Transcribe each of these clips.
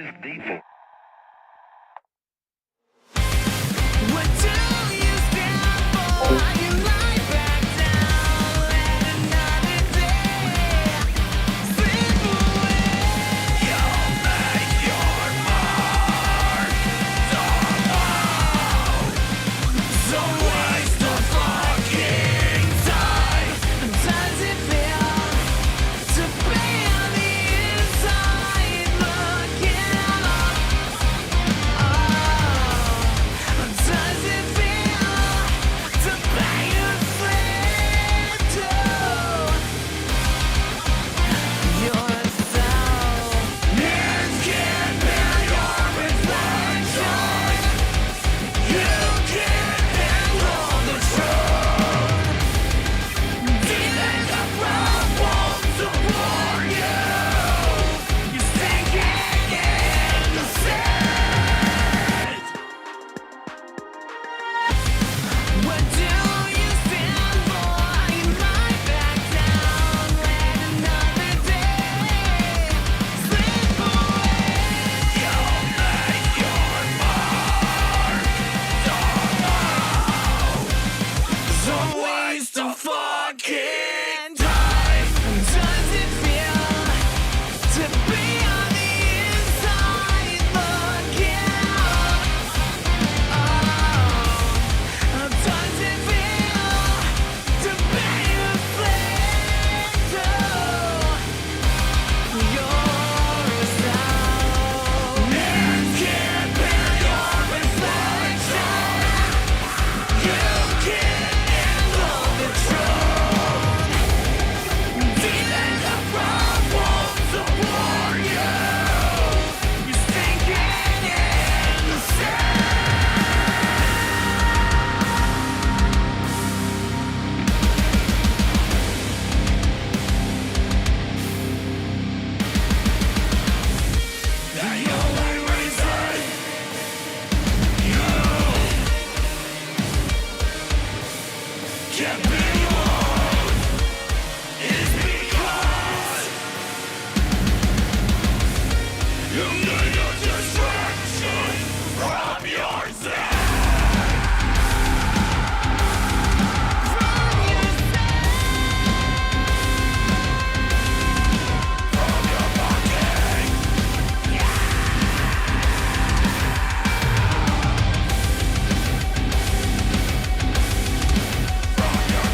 is default. What do you stand for? You lie back down, let another day slip away. You'll make your mark somehow. So waste the fucking time. Does it feel to be on the inside looking up? Does it feel to be a slave to yourself? It can't bear your reflection. You can't handle the truth. Demons of wrath won't support you. You're sinking in the sand. What do you stand for? You lie back down, let another day slip away. You'll make your mark somehow. So waste of fucking time. Does it feel to be on the inside looking up? Does it feel to be a slave to yourself? It can't bear your reflection. You can't handle the truth. Demons of wrath won't support you. You're sinking in the The only reason you can't be alone is because you need a distraction from yourself. From your body. From your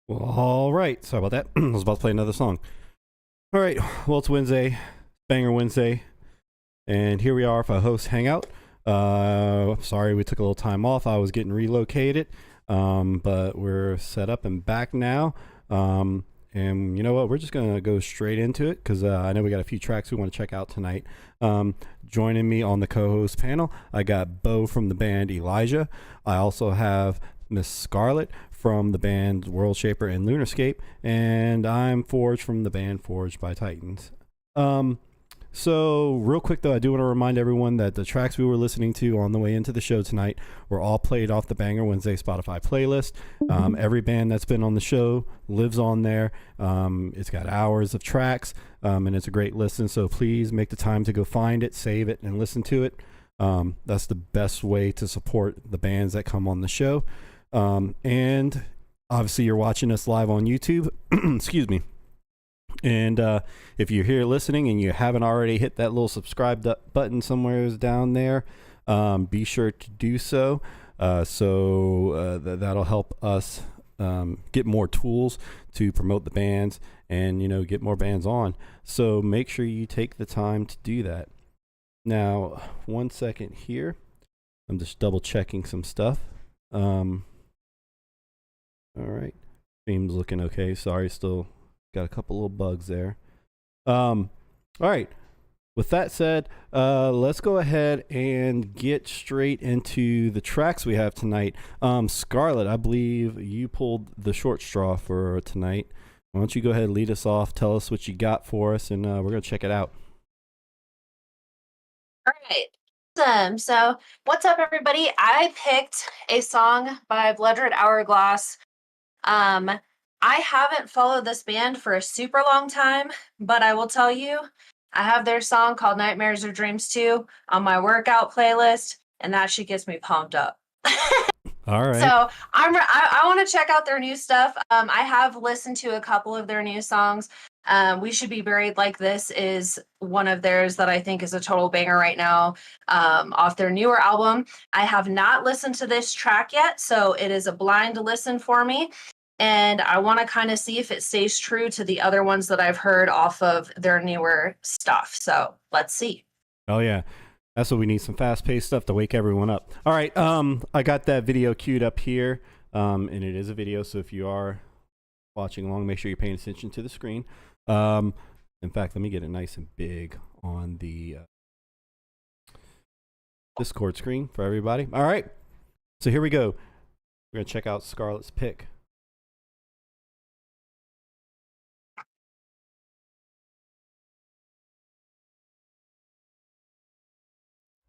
Well, all right. Sorry about that. I was about to play another song. All right. Well, it's Wednesday, Banger Wednesday, and here we are for a host hangout. Sorry we took a little time off. I was getting relocated, but we're set up and back now. And you know what? We're just going to go straight into it because I know we got a few tracks we want to check out tonight. Joining me on the co-host panel, I got Bo from the band Elijah. I also have Miss Scarlett from the band World Shaper and Lunarscape, and I'm Forge from the band Forged by Titans. So real quick though, I do want to remind everyone that the tracks we were listening to on the way into the show tonight were all played off the Banger Wednesday Spotify playlist. Every band that's been on the show lives on there. It's got hours of tracks, and it's a great listen. So please make the time to go find it, save it, and listen to it. That's the best way to support the bands that come on the show. And obviously you're watching us live on YouTube. Excuse me. And if you're here listening and you haven't already hit that little subscribe button somewhere down there, be sure to do so. That'll help us get more tools to promote the bands and, you know, get more bands on. So make sure you take the time to do that. Now, 1 second here. I'm just double checking some stuff. All right. Stream's looking okay. Sorry, still got a couple little bugs there. All right. With that said, let's go ahead and get straight into the tracks we have tonight. Scarlett, I believe you pulled the short straw for tonight. Why don't you go ahead and lead us off, tell us what you got for us, and we're going to check it out. All right. Awesome. So, what's up, everybody? I picked a song by Blood Red Hourglass. I haven't followed this band for a super long time, but I will tell you, I have their song called Nightmares or Dreams 2 on my workout playlist, and that shit gets me pumped up. All right. So I want to check out their new stuff. I have listened to a couple of their new songs. We Should Be Buried Like This is one of theirs that I think is a total banger right now, off their newer album. I have not listened to this track yet, so it is a blind listen for me. And I want to kind of see if it stays true to the other ones that I've heard off of their newer stuff. So let's see. Oh, yeah. That's what we need, some fast-paced stuff to wake everyone up. All right, I got that video queued up here, and it is a video, so if you are watching along, make sure you're paying attention to the screen. In fact, let me get it nice and big on the Discord screen for everybody. All right, so here we go. We're going to check out Scarlett's pick.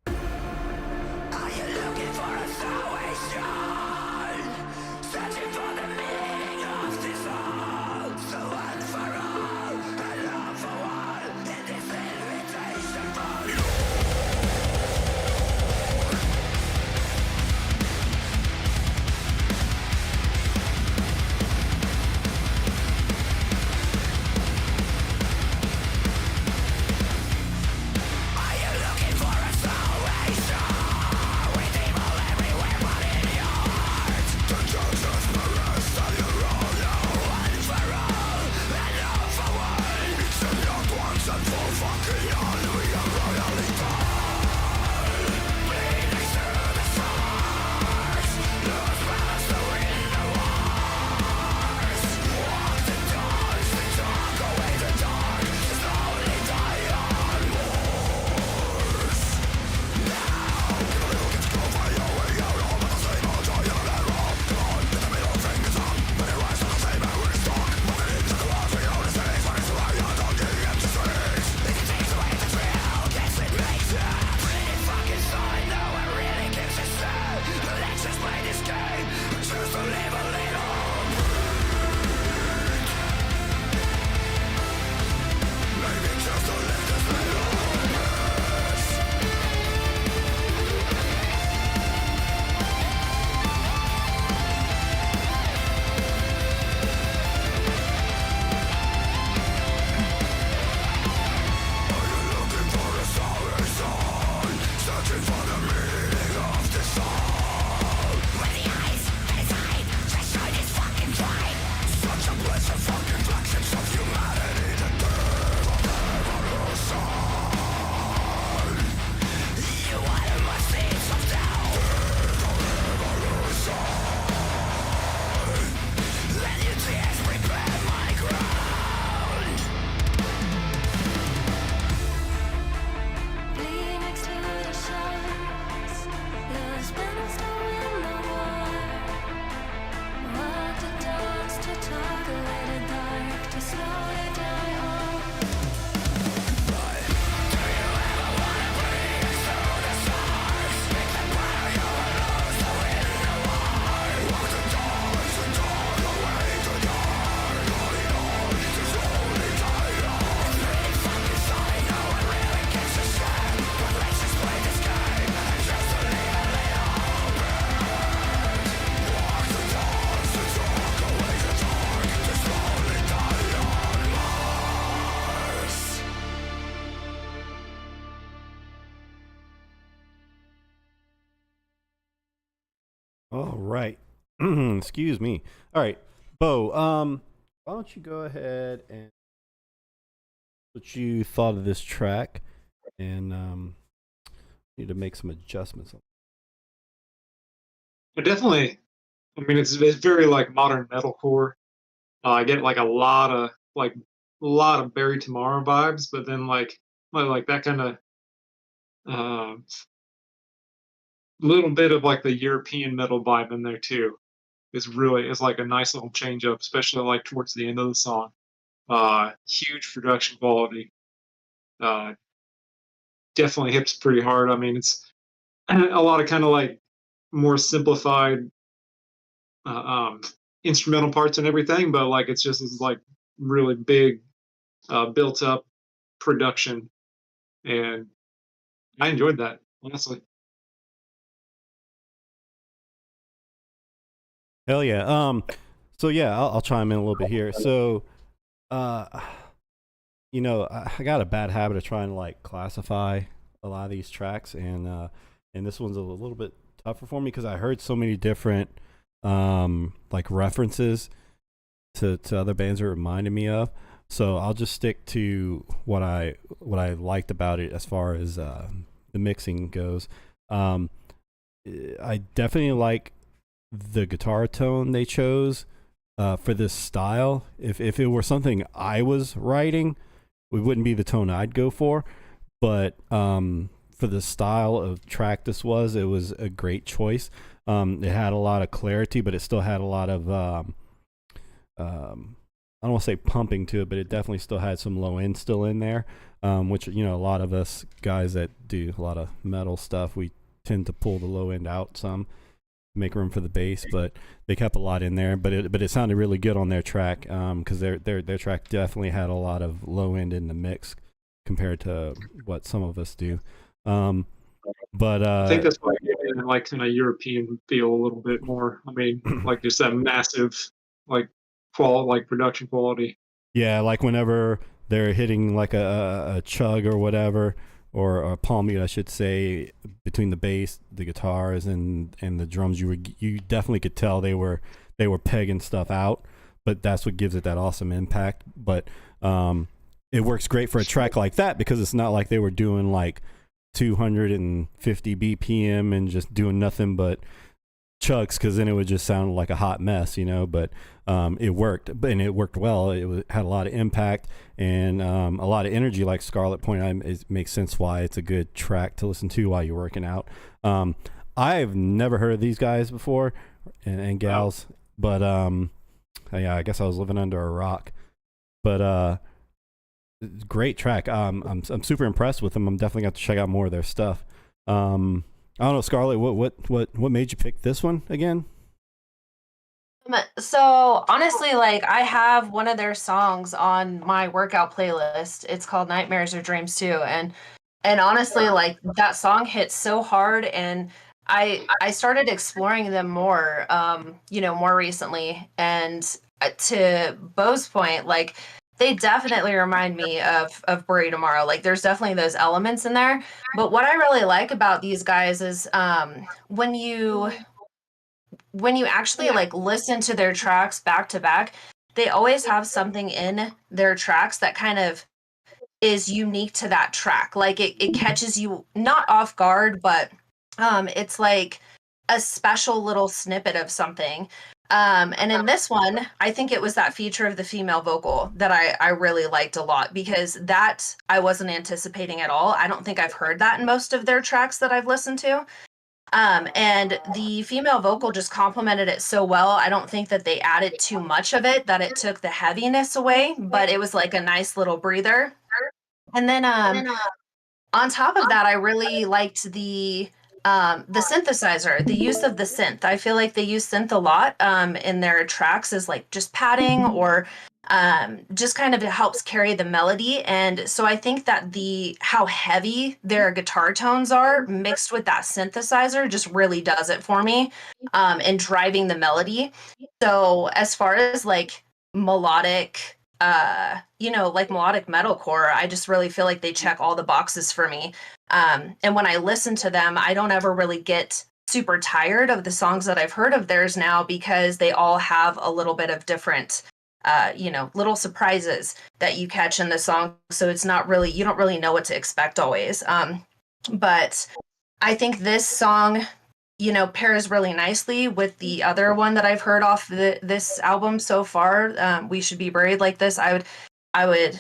Are you looking for a salvation? Searching for the meaning of this all. So one for all, and love for one. In this invitation for you. Are you looking for a salvation? With evil everywhere but in your heart. The justice for rest on your own. One for all, and love for one. It's the young ones and for fucking all. We are royally born. Bleed next to the stars. Lose balance to win the wars. Walk the dogs, they talk away the dark. Slowly die on wars. Fucking sign, no one really gives a shit. Let's just play this game. Choose to live a little. Maybe just to live this little. Looking for a salvation, searching for the meaning of this all. With the eyes inside, just shine this fucking light. Such a bliss of fucking flashes of humanity to give a revolution. You water my seeds of doubt. Revolution. Let your tears prepare my ground. Bleed next to the sharks. Lose balance to win the war. Walk the dogs to talk away the dark. To slowly die on. All right. Excuse me. All right, Bo, why don't you go ahead and what you thought of this track, and Need to make some adjustments. But definitely, I mean, it's very like modern metalcore. I get like a lot of Barry Tomorrow vibes, but then like that kind of uh, little bit of like the European metal vibe in there too. Is like a nice little change up, especially like towards the end of the song. Huge production quality. Uh, Definitely hits pretty hard. I mean, it's a lot of kind of like more simplified uh, um, instrumental parts and everything, but like it's just this like really big built up production, and I enjoyed that honestly. Hell yeah. So yeah, I'll chime in a little bit here. So, uh, I got a bad habit of trying to like classify a lot of these tracks, and this one's a little bit tougher for me because I heard so many different like references to other bands it reminded me of. So I'll just stick to what I liked about it as far as the mixing goes. I definitely like the guitar tone they chose for this style. If it were something I was writing, it wouldn't be the tone I'd go for. But for the style of track this was, it was a great choice. It had a lot of clarity, but it still had a lot of I don't want to say pumping to it, but it definitely still had some low end still in there, which a lot of us guys that do a lot of metal stuff, we tend to pull the low end out some, make room for the bass, but they kept a lot in there. But it sounded really good on their track because their track definitely had a lot of low end in the mix compared to what some of us do. But I think that's why I gave it like kind of European feel a little bit more. I mean, like just that massive like like production quality. yeah, like whenever they're hitting like a chug or whatever, or a palm mute, I should say, between the bass, the guitars, and the drums, you definitely could tell they were pegging stuff out. But that's what gives it that awesome impact. But it works great for a track like that because it's not like they were doing like 250 BPM and just doing nothing but chugs, because then it would just sound like a hot mess, but it worked, and it worked well. Had a lot of impact and a lot of energy, like Scarlett pointed out. It makes sense why it's a good track to listen to while you're working out. I've never heard of these guys before and gals, but yeah, I guess I was living under a rock. But great track. I'm super impressed with them. I'm definitely got to check out more of their stuff. I don't know, Scarlett, what made you pick this one again? So honestly, like I have one of their songs on my workout playlist. It's called Nightmares or Dreams too, and honestly, like that song hits so hard, and I started exploring them more, more recently. And to Bo's point, like they definitely remind me of Bury Tomorrow. Like there's definitely those elements in there. But what I really like about these guys is when you actually like listen to their tracks back to back, they always have something in their tracks that kind of is unique to that track. Like it catches you not off guard, but it's like a special little snippet of something. And in this one, I think it was that feature of the female vocal that I really liked a lot, because that I wasn't anticipating at all. I don't think I've heard that in most of their tracks that I've listened to. And the female vocal just complemented it so well. I don't think that they added too much of it, that it took the heaviness away, but it was like a nice little breather. And then on top of that, I really liked the synthesizer, the use of the synth. I feel like they use synth a lot in their tracks as like just padding, or just kind of it helps carry the melody. And so I think that how heavy their guitar tones are mixed with that synthesizer just really does it for me in driving the melody. So as far as like melodic, like melodic metalcore, I just really feel like they check all the boxes for me. And when I listen to them, I don't ever really get super tired of the songs that I've heard of theirs now, because they all have a little bit of different, little surprises that you catch in the song. So it's not really, you don't really know what to expect always. But I think this song, you know, pairs really nicely with the other one that I've heard off this album so far. We Should Be Buried Like This. I would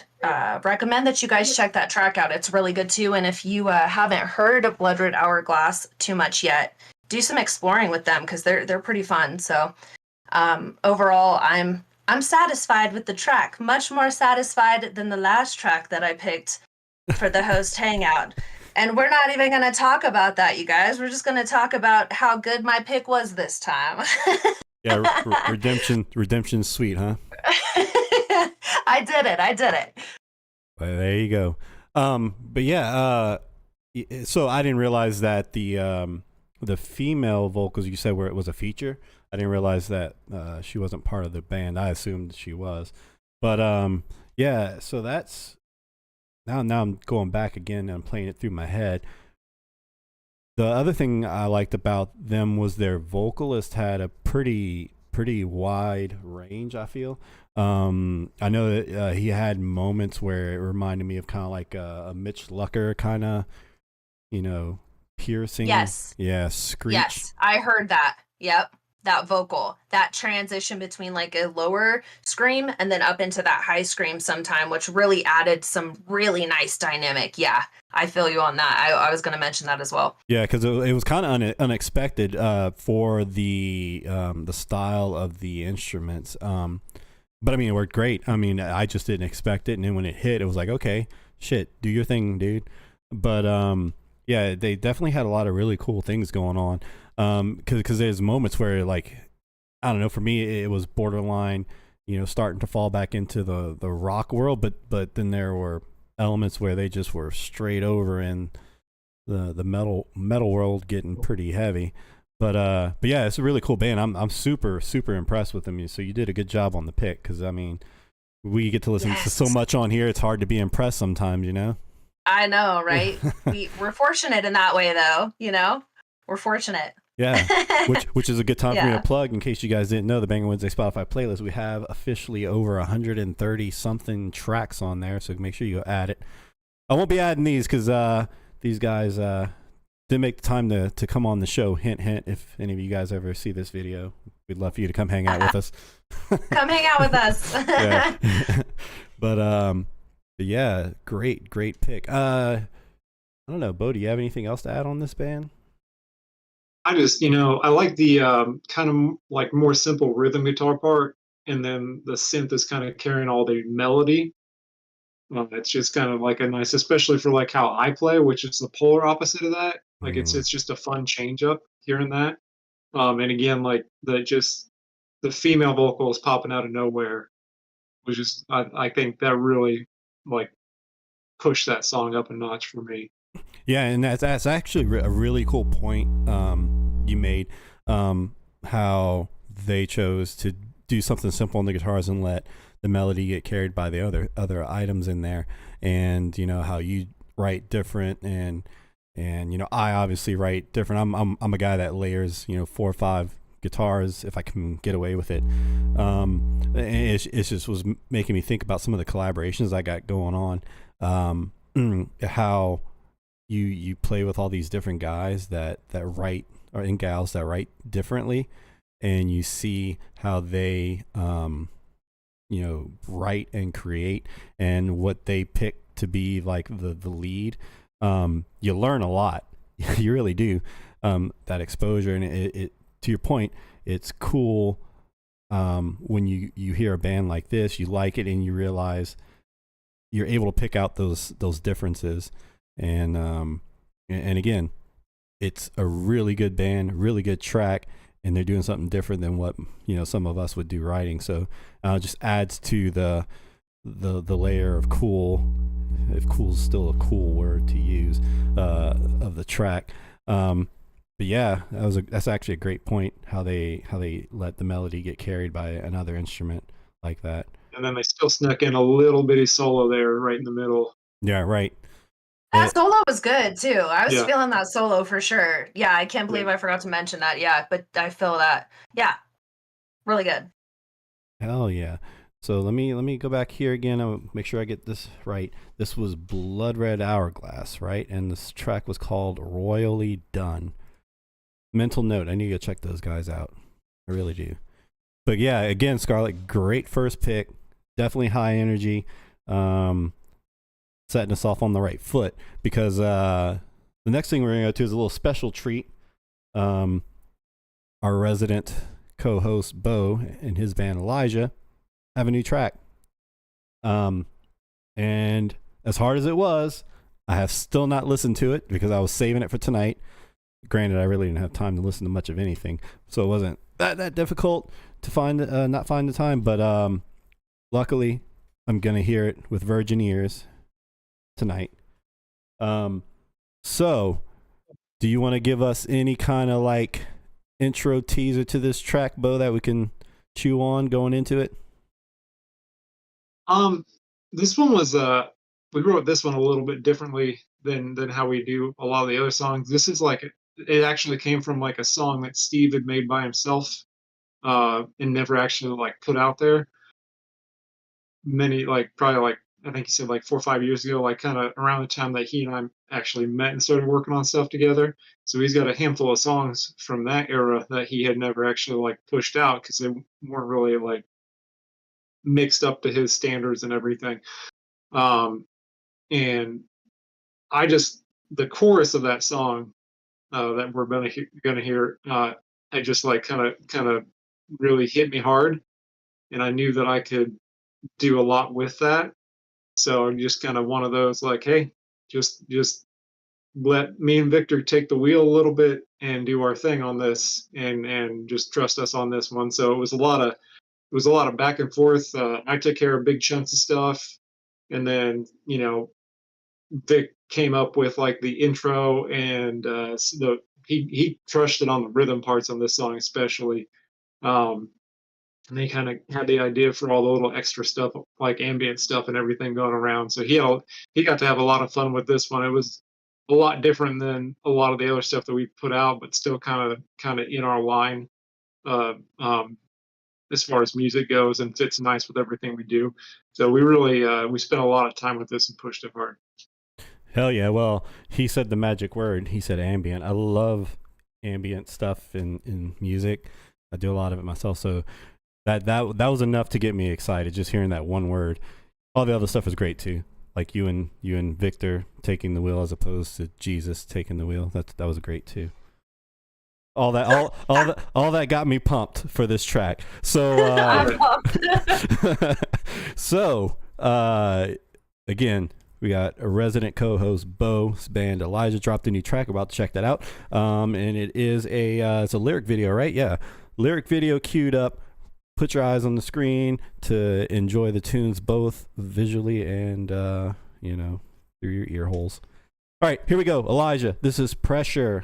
recommend that you guys check that track out. It's really good too. And if you haven't heard of Blood Red Hourglass too much yet, do some exploring with them because they're pretty fun. So overall, I'm satisfied with the track. Much more satisfied than the last track that I picked for the host hangout. And we're not even going to talk about that, you guys. We're just going to talk about how good my pick was this time. Yeah, redemption's sweet, huh? I did it. Well, there you go. But yeah, so I didn't realize that the female vocals you said where it was a feature. I didn't realize that she wasn't part of the band. I assumed she was. But yeah, so that's now I'm going back again and I'm playing it through my head. The other thing I liked about them was their vocalist had a pretty wide range, I feel. I know that he had moments where it reminded me of kind of like a Mitch Lucker kind of, you know, piercing. Yes. Yeah, screech. Yes, I heard that. Yep. That vocal, that transition between like a lower scream and then up into that high scream sometime, which really added some really nice dynamic. Yeah, I feel you on that. I was going to mention that as well. Yeah, because it was kind of unexpected for the style of the instruments. But I mean, it worked great. I mean, I just didn't expect it, and then when it hit, it was like, okay, shit, do your thing, dude. But yeah, they definitely had a lot of really cool things going on. Because there's moments where, like, I don't know, for me it was borderline, you know, starting to fall back into the rock world, but then there were elements where they just were straight over in the metal world, getting pretty heavy. But yeah, it's a really cool band. I'm super impressed with them. So you did a good job on the pick, because I mean, we get to listen to so much on here. It's hard to be impressed sometimes, you know. I know, right? We're fortunate in that way, though. You know, we're fortunate. Yeah, which is a good time for me to plug. In case you guys didn't know, the Banger Wednesday Spotify playlist, we have officially over 130 something tracks on there. So make sure you add it. I won't be adding these because these guys didn't make the time to come on the show. Hint, hint. If any of you guys ever see this video, we'd love for you to come hang out with us. Come hang out with us. Yeah. But yeah, great pick. I don't know, Bo, do you have anything else to add on this band? I just, I like the kind of like more simple rhythm guitar part, and then the synth is kind of carrying all the melody. It's just kind of like a nice, especially for like how I play, which is the polar opposite of that. Like it's just a fun change up hearing that. And again, like the female vocals popping out of nowhere was just, I think that really like pushed that song up a notch for me. Yeah, and that's actually a really cool point you made, how they chose to do something simple on the guitars and let the melody get carried by the other items in there, and you know how you write different, and you know I obviously write different. I'm a guy that layers 4 or 5 guitars if I can get away with it. And it just was making me think about some of the collaborations I got going on, how you play with all these different guys that write, or and gals that write differently, and you see how they write and create, and what they pick to be like the lead. You learn a lot. You really do. That exposure, and it to your point, it's cool when you hear a band like this, you like it, and you realize you're able to pick out those differences. And again, it's a really good band, really good track, and they're doing something different than what some of us would do writing. So just adds to the layer of cool, if cool is still a cool word to use, of the track. But yeah, that's actually a great point, how they let the melody get carried by another instrument like that. And then they still snuck in a little bitty solo there right in the middle. Yeah, right. That solo was good too. I was feeling that solo for sure. Yeah, I can't believe I forgot to mention that. Yeah, but I feel that. Yeah, really good. Hell yeah. So let me go back here again. I'll make sure I get this right. This was Blood Red Hourglass, right? And this track was called Royally Done. Mental note, I need to go check those guys out. I really do. But yeah, again, Scarlett, great first pick. Definitely high energy. Setting us off on the right foot, because the next thing we're going to go to is a little special treat. Our resident co-host Bo and his band Elijah have a new track. And as hard as it was, I have still not listened to it because I was saving it for tonight. Granted, I really didn't have time to listen to much of anything, so it wasn't that difficult to find not find the time. But luckily, I'm gonna hear it with virgin ears tonight. So do you want to give us any kind of like intro teaser to this track, Bo, that we can chew on going into it? This one was we wrote this one a little bit differently than how we do a lot of the other songs. This is like it actually came from like a song that Steve had made by himself and never actually like put out there. Many probably I think he said like 4 or 5 years ago, like kind of around the time that he and I actually met and started working on stuff together. So he's got a handful of songs from that era that he had never actually like pushed out because they weren't really like mixed up to his standards and everything. And I just, the chorus of that song that we're gonna hear, I just like kind of really hit me hard, and I knew that I could do a lot with that. So I'm just kind of one of those like, hey, just let me and Victor take the wheel a little bit and do our thing on this, and just trust us on this one. So it was a lot of back and forth. I took care of big chunks of stuff, and then Vic came up with like the intro, and he crushed it on the rhythm parts on this song especially. And they kind of had the idea for all the little extra stuff like ambient stuff and everything going around. So he got to have a lot of fun with this one. It was a lot different than a lot of the other stuff that we put out, but still kind of in our line as far as music goes, and fits nice with everything we do. So we really we spent a lot of time with this and pushed it hard. Hell yeah. Well, he said the magic word. He said ambient. I love ambient stuff in music. I do a lot of it myself. So that was enough to get me excited, just hearing that one word. All the other stuff is great too. Like you and Victor taking the wheel as opposed to Jesus taking the wheel. That was great too. All that got me pumped for this track. So I'm pumped. so again, we got a resident co-host, Bo's band Elijah, dropped a new track. About to check that out. And it is it's a lyric video, right? Yeah, lyric video queued up. Put your eyes on the screen to enjoy the tunes both visually and through your ear holes. All right, here we go. Elijah, this is Pressure.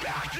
Back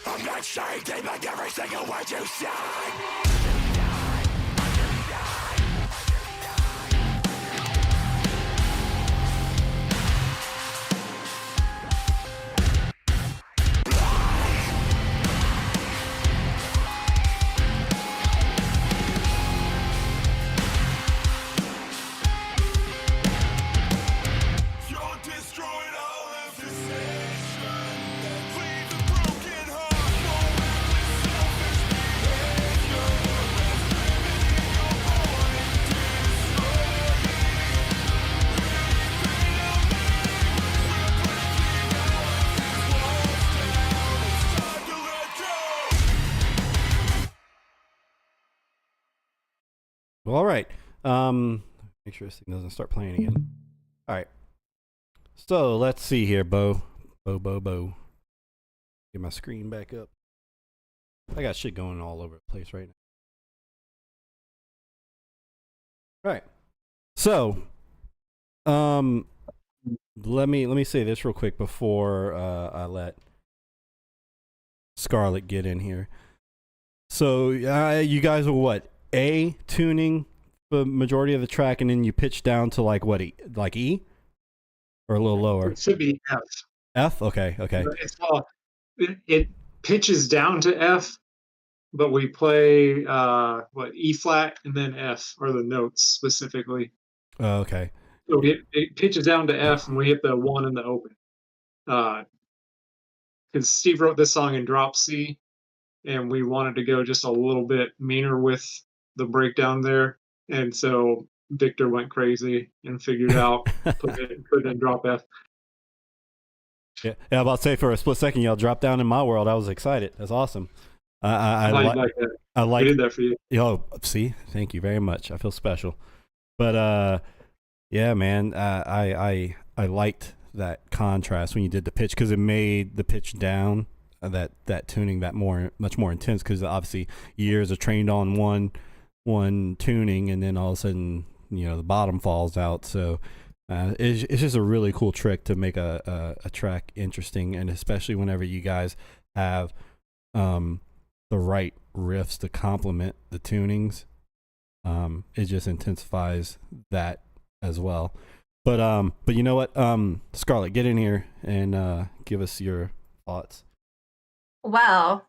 I'm not shading like every single word you say. You're destroying all of this nation. Leave a broken heart for reckless, selfish behavior. Limiting your voice, destroying we're breaking all of these walls down. It's time to let go. Well, all right. Make sure this thing doesn't start playing again. All right. So let's see here, Bo. Bo. Get my screen back up. I got shit going all over the place right now. All right. So, let me say this real quick before I let Scarlett get in here. So, you guys are what? A tuning the majority of the track, and then you pitch down to like what? Like E, or a little lower? It should be F. F. Okay. It's all, it pitches down to F, but we play E flat and then F are the notes specifically. Okay. So it pitches down to F, and we hit the 1 in the open. Because Steve wrote this song in drop C, and we wanted to go just a little bit meaner with the breakdown there, and so Victor went crazy and figured out put it in drop F. Yeah. I'm about to say for a split second, y'all dropped down in my world. I was excited. That's awesome. I How you like. like that? I We like. did that for you. Oh, see, thank you very much. I feel special. But yeah, man, I liked that contrast when you did the pitch, because it made the pitch down, that tuning much more intense, because obviously years are trained on one tuning, and then all of a sudden the bottom falls out. So it's just a really cool trick to make a track interesting, and especially whenever you guys have the right riffs to complement the tunings. It just intensifies that as well. But you know what? Scarlett, get in here and give us your thoughts. Well.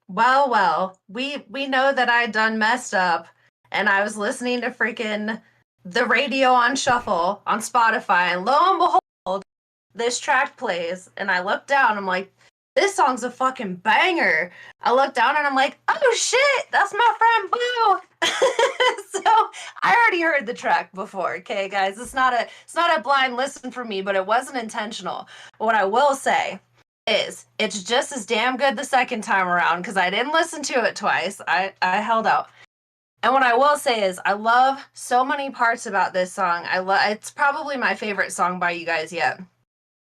We know that I done messed up, and I was listening to freaking the radio on shuffle on Spotify, and lo and behold, this track plays, and I look down, I'm like, this song's a fucking banger. I look down and I'm like, oh shit, that's my friend Boo. So I already heard the track before, okay, guys? It's not a blind listen for me, but it wasn't intentional. What I will say is it's just as damn good the second time around, because I didn't listen to it twice. I held out. And what I will say is I love so many parts about this song. It's probably my favorite song by you guys yet.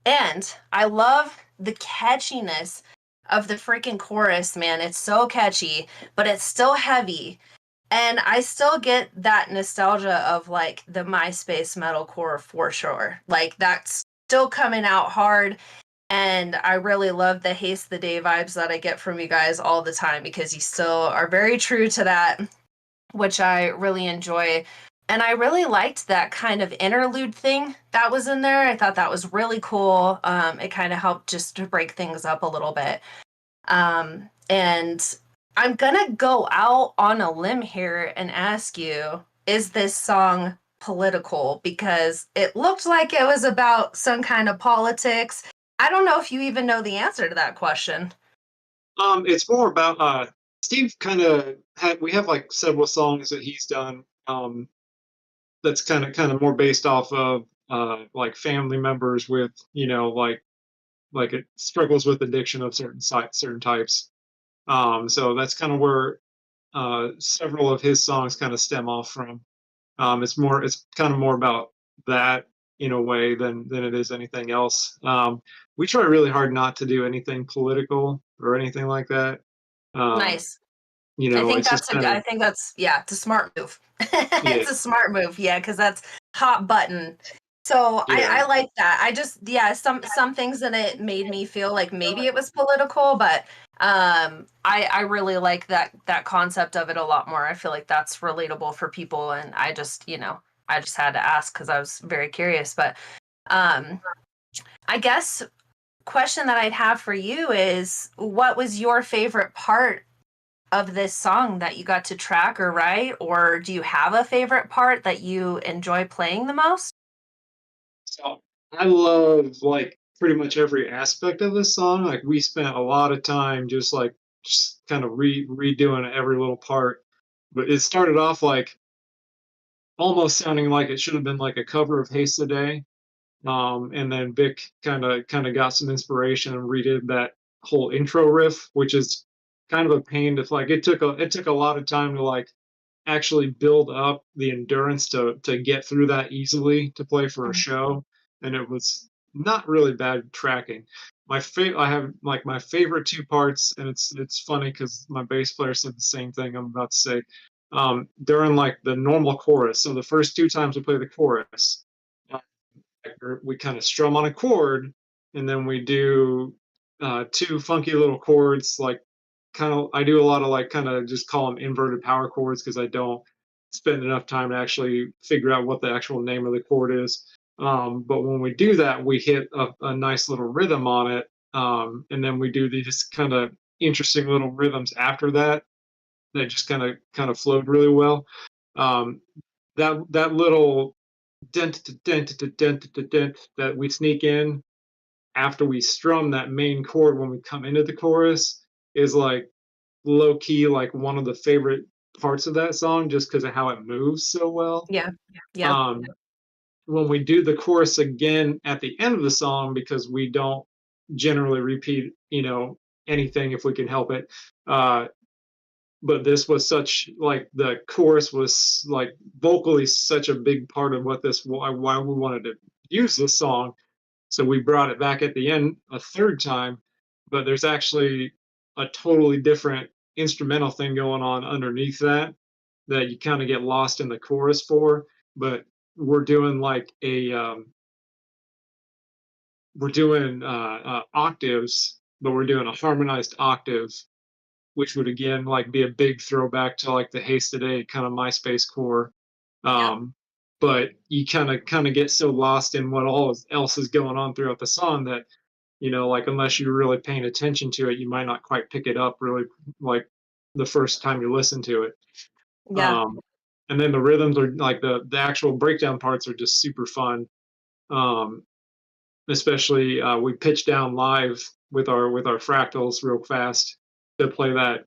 And I love the catchiness of the freaking chorus, man. It's so catchy, but it's still heavy. And I still get that nostalgia of like the MySpace metalcore for sure. Like that's still coming out hard. And I really love the Haste the Day vibes that I get from you guys all the time because you still are very true to that, which I really enjoy. And I really liked that kind of interlude thing that was in there. I thought that was really cool. It kind of helped just to break things up a little bit. And I'm gonna go out on a limb here and ask you, is this song political? Because it looked like it was about some kind of politics. I don't know if you even know the answer to that question. It's more about Steve kind of we have like several songs that he's done that's kind of more based off of like family members with like it struggles with addiction of certain types. So that's kind of where several of his songs kind of stem off from. It's kind of more about that in a way than it is anything else. We try really hard not to do anything political or anything like that. Nice. I think It's just kind I of think that's yeah, it's a smart move. yeah, It's a smart move, yeah, because that's hot button. So yeah. I like that. I just yeah, some things in it made me feel like maybe it was political, but I really like that concept of it a lot more. I feel like that's relatable for people, and I just I just had to ask because I was very curious. But um I guess question that I'd have for you is what was your favorite part of this song that you got to track or write, or do you have a favorite part that you enjoy playing the most? So I love like pretty much every aspect of this song. Like we spent a lot of time just kind of redoing every little part. But it started off like almost sounding like it should have been like a cover of Haste the Day. And then Vic kind of got some inspiration and redid that whole intro riff, which is kind of a pain to like. It took a lot of time to like actually build up the endurance to get through that easily to play for a Mhm. show, and it was not really bad tracking. I have like my favorite two parts, and it's funny because my bass player said the same thing I'm about to say. During like the normal chorus, so the first two times we play the chorus, uh, we kind of strum on a chord, and then we do two funky little chords like kind of I do a lot of like kind of just call them inverted power chords because I don't spend enough time to actually figure out what the actual name of the chord is. But when we do that, we hit a nice little rhythm on it, and then we do these kind of interesting little rhythms after that that just kind of flowed really well. Um, that little dent to dent to dent to dent that we sneak in after we strum that main chord when we come into the chorus is like low key like one of the favorite parts of that song just because of how it moves so well. Yeah. Yeah. Um, when we do the chorus again at the end of the song, because we don't generally repeat, anything if we can help it. But this was such like the chorus was like vocally such a big part of why we wanted to use this song. So we brought it back at the end a third time, but there's actually a totally different instrumental thing going on underneath that you kind of get lost in the chorus for. But we're doing like we're doing octaves, but we're doing a harmonized octave, which would again like be a big throwback to like the Haste Today kind of MySpace core. Yeah. But you kind of get so lost in what all else is going on throughout the song that like unless you're really paying attention to it, you might not quite pick it up really like the first time you listen to it. Yeah. And then the rhythms are like the actual breakdown parts are just super fun. Um, Especially we pitch down live with our fractals real fast to play that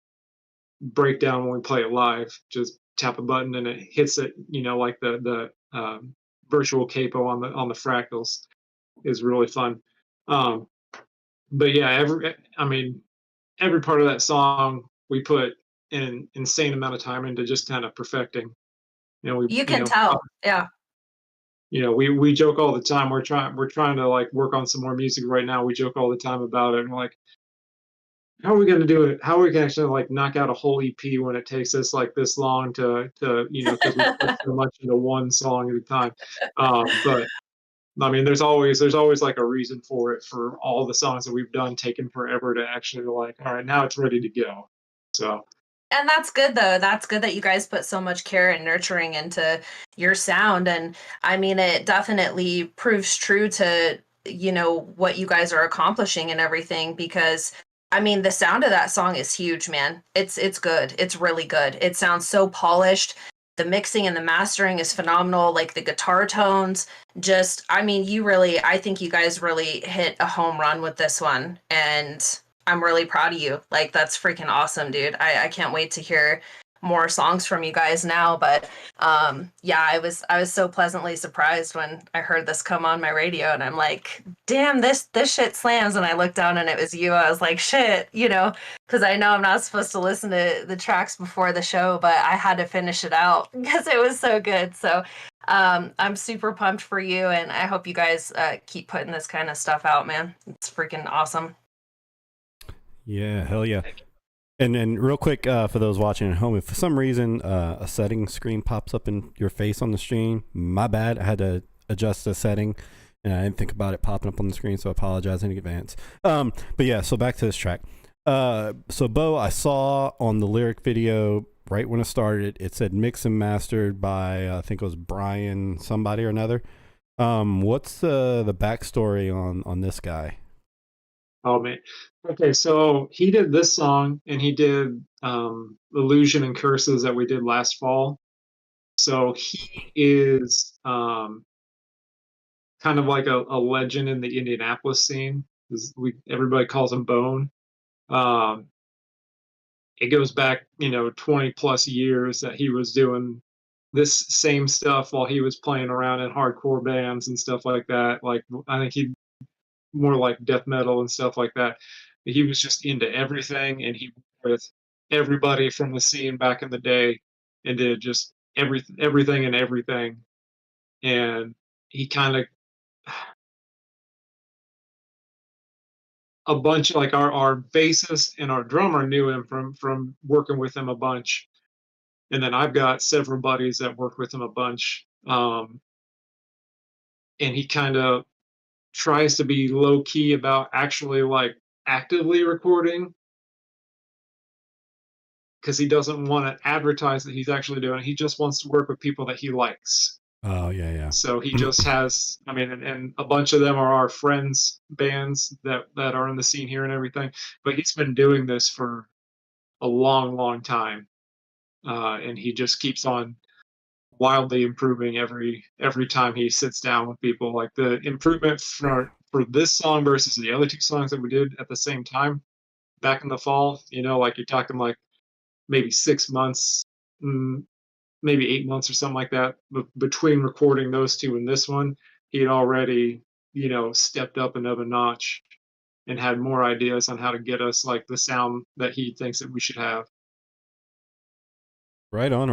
breakdown when we play it live. Just tap a button and it hits it. Like the virtual capo on the fractals is really fun. Um, but yeah, every part of that song we put an insane amount of time into just kind of perfecting. We You can tell. Yeah. we joke all the time. We're trying to like work on some more music right now. We joke all the time about it, and like, how are we going to do it? How are we going to actually like knock out a whole EP when it takes us like this long to because we put so much into one song at a time. But I mean, there's always like a reason for it, for all the songs that we've done taking forever to actually like, all right, now it's ready to go. So And that's good though. That's good that you guys put so much care and nurturing into your sound. And I mean, it definitely proves true to, you know, what you guys are accomplishing and everything, because I mean, the sound of that song is huge, man. It's good. It's really good. It sounds so polished. The mixing and the mastering is phenomenal. Like the guitar tones, just I mean, I think you guys really hit a home run with this one. And I'm really proud of you. Like that's freaking awesome, dude. I can't wait to hear more songs from you guys now. But yeah, I was so pleasantly surprised when I heard this come on my radio, and I'm like, damn, this shit slams. And I looked down and it was you. I was like, shit, you know, because I know I'm not supposed to listen to the tracks before the show, but I had to finish it out because it was so good. So I'm super pumped for you, and I hope you guys keep putting this kind of stuff out, man. It's freaking awesome. Yeah, hell yeah. And then real quick, for those watching at home, if for some reason a setting screen pops up in your face on the stream, my bad. I had to adjust the setting, and I didn't think about it popping up on the screen, so I apologize in advance. But yeah, so back to this track. So Bo, I saw on the lyric video right when it started, it said mixed and mastered by I think it was Brian somebody or another. What's the backstory on this guy? oh man. Okay, so he did this song and he did Illusion and Curses that we did last fall. So he is kind of like a legend in the Indianapolis scene. Everybody calls him Bone. It goes back, 20 plus years that he was doing this same stuff while he was playing around in hardcore bands and stuff like that. Like I think he more like death metal and stuff like that. He was just into everything, and he with everybody from the scene back in the day, and did just everything and everything. And he kind of a bunch like our bassist and our drummer knew him from working with him a bunch, and then I've got several buddies that worked with him a bunch. And he kind of tries to be low key about actually like actively recording, because he doesn't want to advertise that he's actually doing it. He just wants to work with people that he likes. Oh yeah. So he just has, I mean, and a bunch of them are our friends bands that are in the scene here and everything. But he's been doing this for a long time, and he just keeps on wildly improving every time he sits down with people. Like the improvement for this song versus the other two songs that we did at the same time back in the fall, like you're talking like maybe 6 months, maybe 8 months or something like that. But between recording those two and this one, he had already, stepped up another notch and had more ideas on how to get us like the sound that he thinks that we should have. Right on.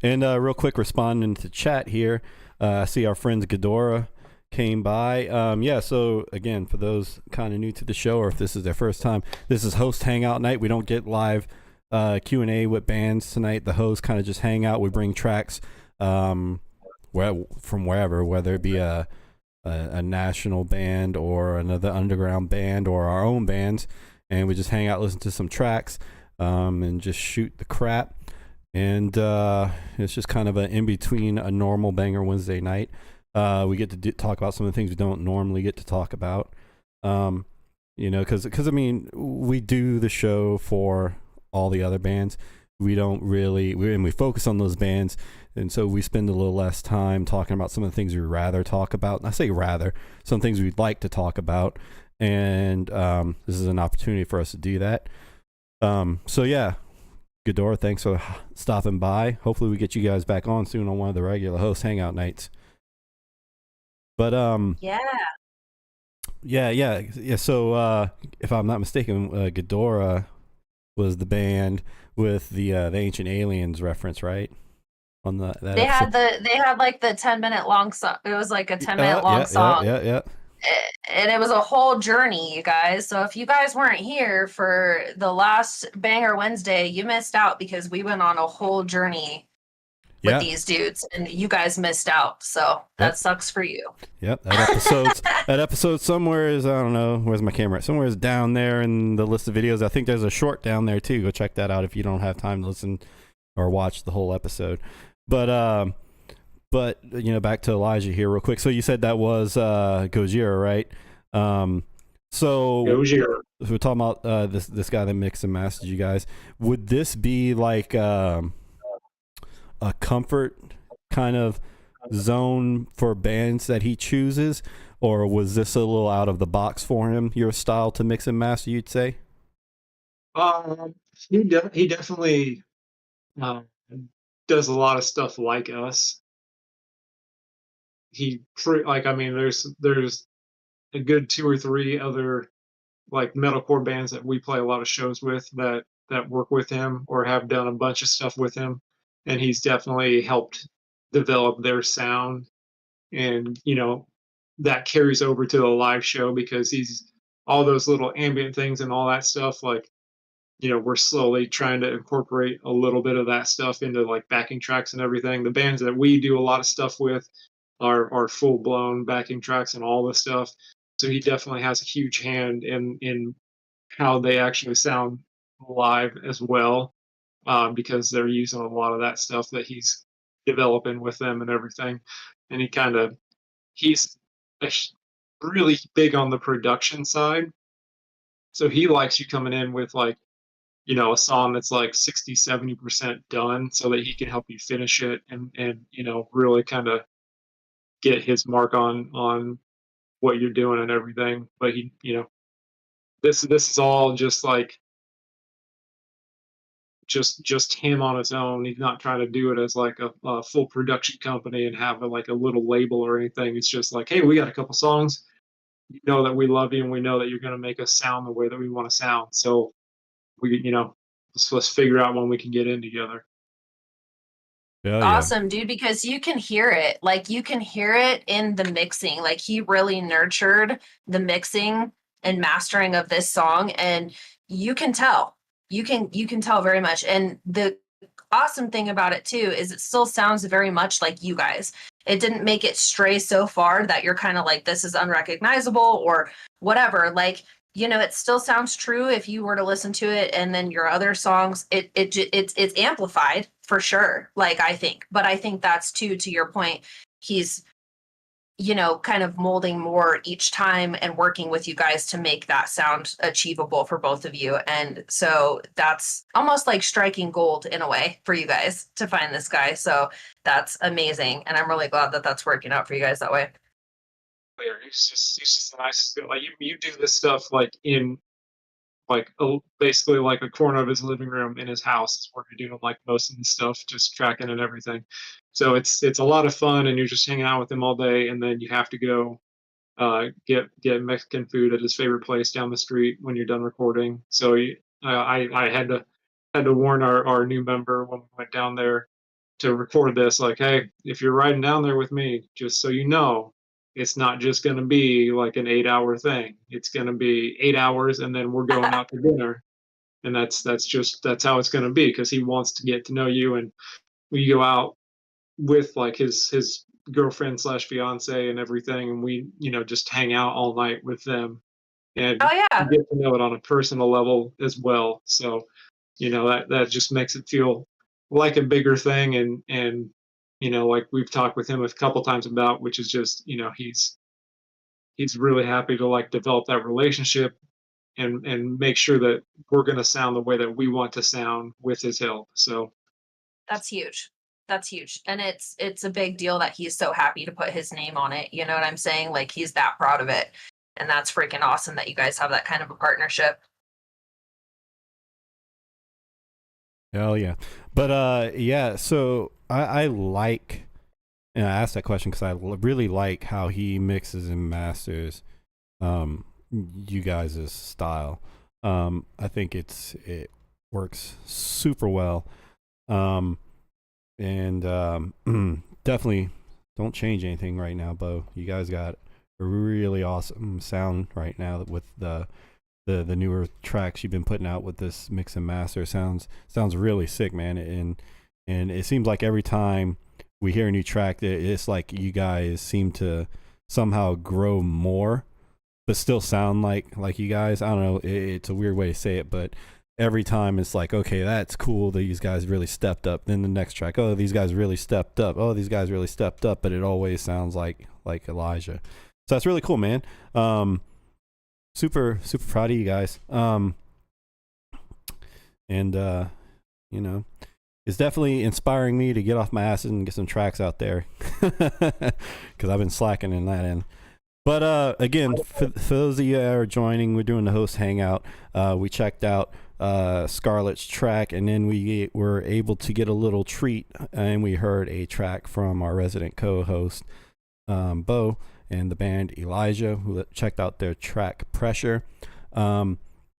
And real quick, responding to chat here, I see our friends Ghidorah came by. Yeah, so again, for those kind of new to the show, or if this is their first time, this is host hangout night. We don't get live Q&A with bands tonight. The hosts kind of just hang out. We bring tracks from wherever, whether it be a national band or another underground band or our own bands, and we just hang out, listen to some tracks, and just shoot the crap. And it's just kind of an in-between a normal Banger Wednesday night. We get to talk about some of the things we don't normally get to talk about. Because I mean, we do the show for all the other bands. We don't really, we focus on those bands, and so we spend a little less time talking about some of the things we'd rather talk about. And I say rather, some things we'd like to talk about, and this is an opportunity for us to do that. So yeah, Ghidorah, thanks for stopping by. Hopefully we get you guys back on soon on one of the regular host hangout nights. But Yeah. So if I'm not mistaken, Ghidorah was the band with the Ancient Aliens reference, right? On that They had like the 10-minute long song. It was like a 10-minute long song. Yeah. And it was a whole journey, you guys. So if you guys weren't here for the last Banger Wednesday, you missed out, because we went on a whole journey with Yeah. these dudes, and you guys missed out. So that sucks for you. Yep, that episode somewhere is, I don't know, where's my camera? Somewhere is down there in the list of videos. I think there's a short down there too. Go check that out if you don't have time to listen or watch the whole episode. But back to Elijah here real quick. So you said that was Gojira, right? So Gojira. we're talking about this guy that mixed and mastered you guys. Would this be like a comfort kind of zone for bands that he chooses, or was this a little out of the box for him, your style to mix and master, you'd say? He definitely does a lot of stuff like us. There's a good 2 or 3 other like metalcore bands that we play a lot of shows with that work with him or have done a bunch of stuff with him, and he's definitely helped develop their sound, and that carries over to the live show because he's all those little ambient things and all that stuff, like we're slowly trying to incorporate a little bit of that stuff into like backing tracks and everything. The bands that we do a lot of stuff with are full blown backing tracks and all this stuff. So he definitely has a huge hand in how they actually sound live as well, because they're using a lot of that stuff that he's developing with them and everything. And he's really big on the production side. So he likes you coming in with like, a song that's like 60-70% done so that he can help you finish it and really kind of get his mark on what you're doing and everything. But this is all just like just him on his own. He's not trying to do it as like a full production company and have like a little label or anything. It's just like, hey, we got a couple songs. You know that we love you and we know that you're going to make us sound the way that we want to sound. So let's figure out when we can get in together. Yeah, Awesome, dude, because you can hear it. Like you can hear it in the mixing. Like he really nurtured the mixing and mastering of this song, and you can tell. You can tell very much. And the awesome thing about it too is it still sounds very much like you guys. It didn't make it stray so far that you're kind of like, this is unrecognizable or whatever. Like, it still sounds true if you were to listen to it, and then your other songs, it's amplified for sure. Like I think that's too, to your point, he's, kind of molding more each time and working with you guys to make that sound achievable for both of you. And so that's almost like striking gold in a way for you guys to find this guy. So that's amazing, and I'm really glad that that's working out for you guys that way. He's just the nicest guy. Like you do this stuff like in like basically like a corner of his living room in his house is where you're doing like most of the stuff, just tracking and everything. So it's a lot of fun, and you're just hanging out with him all day, and then you have to go get Mexican food at his favorite place down the street when you're done recording. So I had to warn our new member when we went down there to record this, like, hey, if you're riding down there with me, just so you know, it's not just going to be like an 8-hour thing. It's going to be 8 hours, and then we're going out to dinner, and that's how it's going to be, because he wants to get to know you. And we go out with like his girlfriend / fiance and everything, and we just hang out all night with them, and get to know it on a personal level as well. So that just makes it feel like a bigger thing, and like we've talked with him a couple times about, which is just he's really happy to like develop that relationship and make sure that we're going to sound the way that we want to sound with his help. So that's huge. And it's a big deal that he's so happy to put his name on it. You know what I'm saying? Like he's that proud of it. And that's freaking awesome that you guys have that kind of a partnership. Hell yeah. But yeah, so I like, and I asked that question because I really like how he mixes and masters you guys' style. I think it works super well. And definitely don't change anything right now, Bo. You guys got a really awesome sound right now with the newer tracks you've been putting out with this mix and master. Sounds really sick, man. And And it seems like every time we hear a new track, it's like you guys seem to somehow grow more, but still sound like you guys. I don't know. It's a weird way to say it, but every time it's like, okay, that's cool. These guys really stepped up. Then the next track, oh, these guys really stepped up. Oh, these guys really stepped up. But it always sounds like Elijah. So that's really cool, man. Super proud of you guys. You know, it's definitely inspiring me to get off my ass and get some tracks out there, because I've been slacking in that end. But again, for those of you that are joining, we're doing the host hangout. We checked out Scarlett's track, and then we were able to get a little treat, and we heard a track from our resident co-host Bo and the band Elijah, who checked out their track Pressure.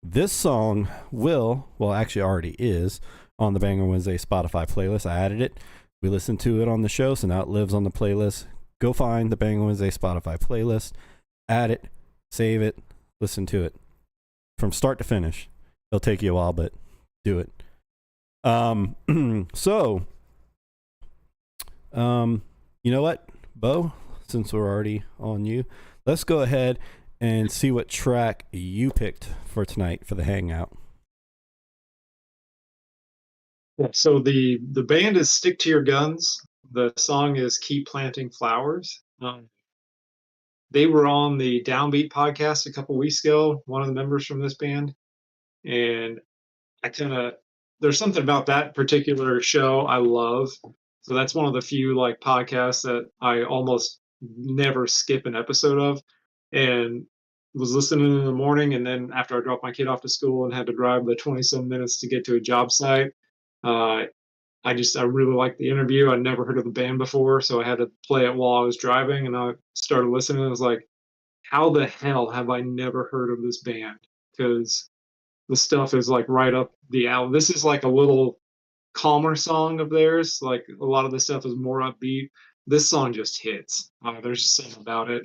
This song actually already is on the Banger Wednesday Spotify playlist. I added it. We listened to it on the show, so now it lives on the playlist. Go find the Banger Wednesday Spotify playlist, add it, save it, listen to it from start to finish. It'll take you a while, but do it. So, you know what, Bo? Since we're already on you, let's go ahead and see what track you picked for tonight for the hangout. So the band is Stick to Your Guns. The song is Keep Planting Flowers. They were on the Downbeat podcast a couple weeks ago, one of the members from this band. And there's something about that particular show I love. So that's one of the few like podcasts that I almost never skip an episode of. And was listening in the morning, and then after I dropped my kid off to school and had to drive the 20-some minutes to get to a job site, I really liked the interview. I'd never heard of the band before, so I had to play it while I was driving, and I started listening, and I was like, how the hell have I never heard of this band? Because the stuff is like right up the alley. This is like a little calmer song of theirs. Like a lot of the stuff is more upbeat. This song just hits. There's just something about it.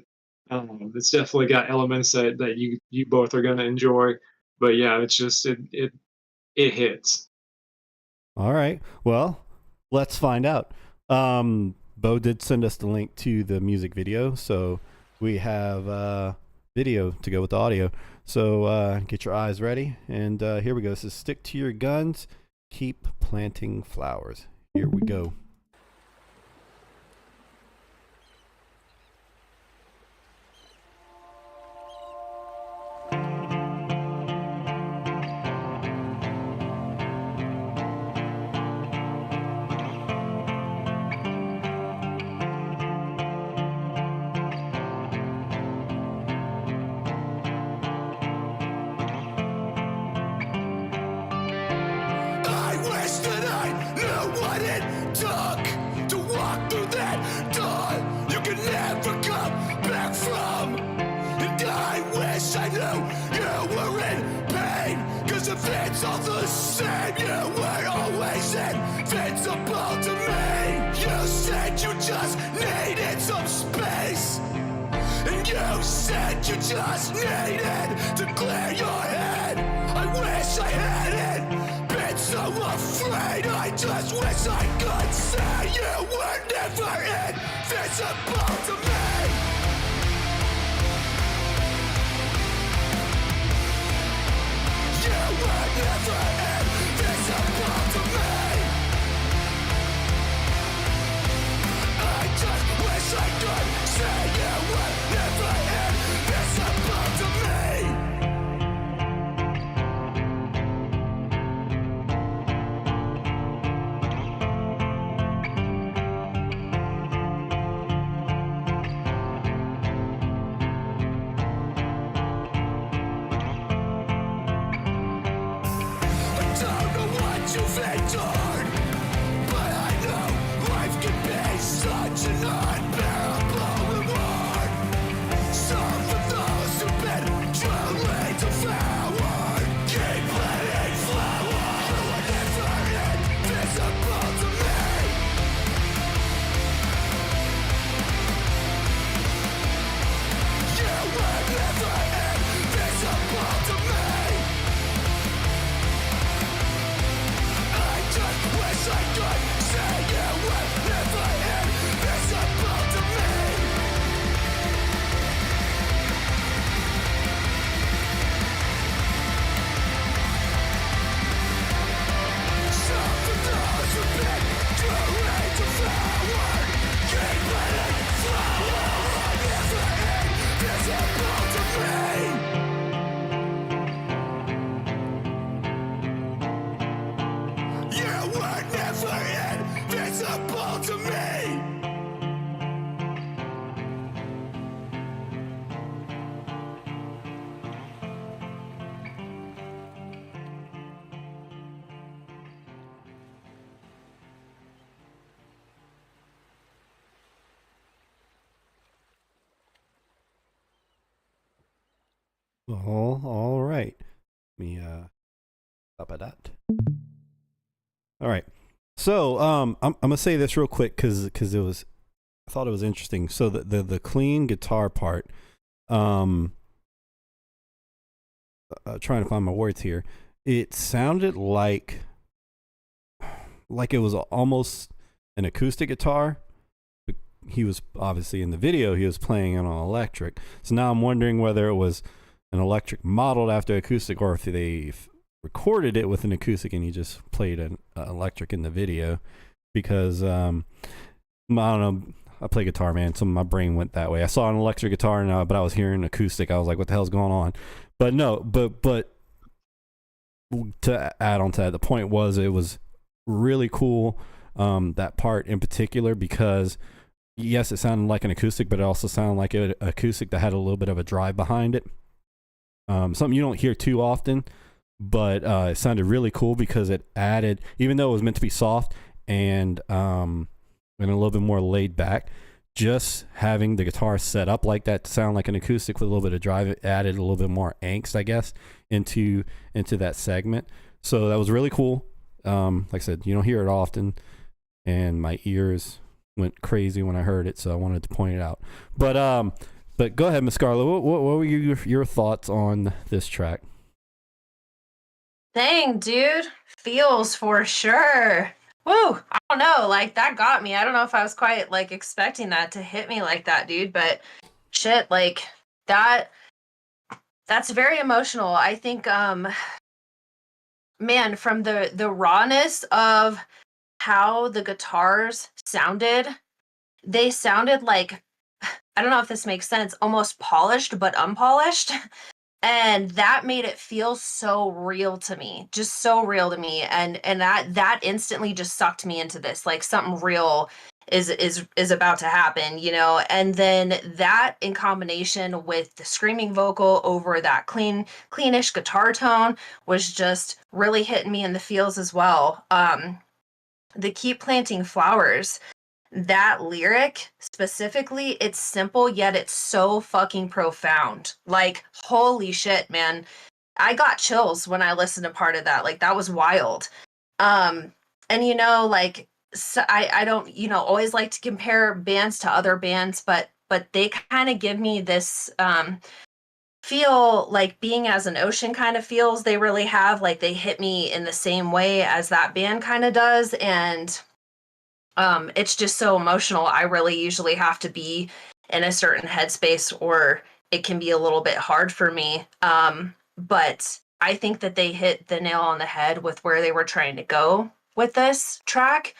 It's definitely got elements that you both are going to enjoy. But yeah, it's just it hits. All right. Well, let's find out. Bo did send us the link to the music video, so we have video to go with the audio. So get your eyes ready, and here we go. This is Stick to Your Guns, Keep Planting Flowers. Here we go. I wish that I knew what it took to walk through that door you can never come back from. And I wish I knew you were in pain, 'cause if it's all the same, you were always invincible to me. You said you just needed some space, and you said you just needed to clear your head. I wish I hadn't been so afraid. I just wish I could say you were never invisible to me. You were never invisible to me. I just wish I could say you were never invisible to me. I don't know what you've endured, but I know life can be such an unbearable reward. Some for those who've been truly devoured. Keep letting flowers. You were never invisible to me. You were never invisible to me. I just All right. Let me stop at that. All right. So I'm gonna say this real quick because I thought it was interesting. So the clean guitar part, trying to find my words here. It sounded like it was almost an acoustic guitar. He was obviously in the video. He was playing on electric. So now I'm wondering whether it was an electric modeled after acoustic, or if they recorded it with an acoustic and he just played an electric in the video. Because I don't know. I play guitar, man. So my brain went that way. I saw an electric guitar, but I was hearing acoustic. I was like, "What the hell's going on?" But no, but to add on to that, the point was it was really cool. That part in particular, because yes, it sounded like an acoustic, but it also sounded like an acoustic that had a little bit of a drive behind it. Something you don't hear too often, but it sounded really cool because it added, even though it was meant to be soft and a little bit more laid back, just having the guitar set up like that to sound like an acoustic with a little bit of drive, it added a little bit more angst, I guess, into that segment. So that was really cool. Like I said, you don't hear it often, and my ears went crazy when I heard it, so I wanted to point it out. But go ahead, Miss Scarlett. What were your thoughts on this track? Dang, dude. Feels for sure. Woo! I don't know. Like, that got me. I don't know if I was quite, like, expecting that to hit me like that, dude. But shit, like, that's very emotional. I think, man, from the rawness of how the guitars sounded, they sounded like, I don't know if this makes sense, almost polished but unpolished. And that made it feel so real to me, just so real to me. And that instantly just sucked me into this, like something real is about to happen, you know. And then that in combination with the screaming vocal over that cleanish guitar tone was just really hitting me in the feels as well. The Keep Planting Flowers, that lyric specifically, it's simple, yet it's so fucking profound. Like, holy shit, man. I got chills when I listened to part of that. Like, that was wild. And you know, like, so I don't, you know, always like to compare bands to other bands, but they kind of give me this feel like Being as an Ocean kind of feels. They really have, like, they hit me in the same way as that band kind of does. And it's just so emotional. I really usually have to be in a certain headspace, or it can be a little bit hard for me. But I think that they hit the nail on the head with where they were trying to go with this track.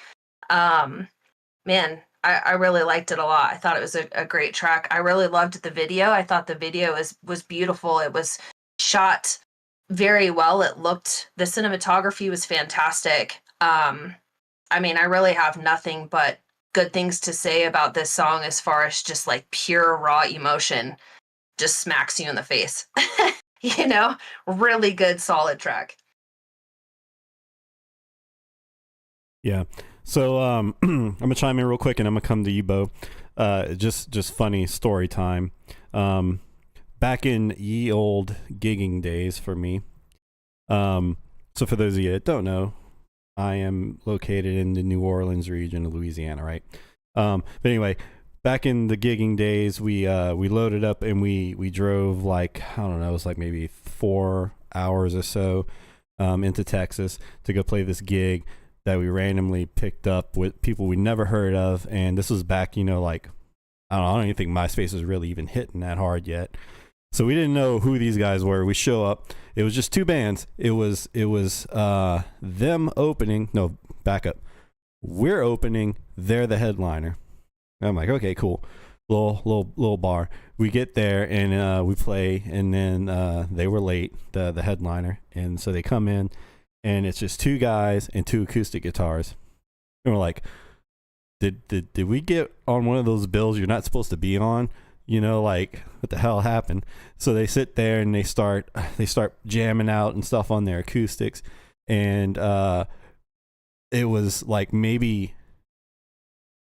Man, I really liked it a lot. I thought it was a great track. I really loved the video. I thought the video was beautiful. It was shot very well. The cinematography was fantastic. I mean, I really have nothing but good things to say about this song as far as just like pure raw emotion just smacks you in the face. You know, really good, solid track. Yeah. So I'm gonna chime in real quick, and I'm gonna come to you, Bo. Just funny story time. Back in ye old gigging days for me. So for those of you that don't know, I am located in the New Orleans region of Louisiana, right? But anyway, back in the gigging days, we loaded up and we drove, like, I don't know, it was like maybe 4 hours or so into Texas to go play this gig that we randomly picked up with people we never heard of. And this was back, you know, like, I don't even think MySpace was really even hitting that hard yet. So we didn't know who these guys were. We show up. It was just two bands. It was them opening. No, back up. We're opening. They're the headliner. And I'm like, okay, cool. Little bar. We get there and we play, and then they were late, the headliner, and so they come in, and it's just two guys and two acoustic guitars. And we're like, did we get on one of those bills you're not supposed to be on? You know, like, what the hell happened? So they sit there and they start jamming out and stuff on their acoustics, and it was like, maybe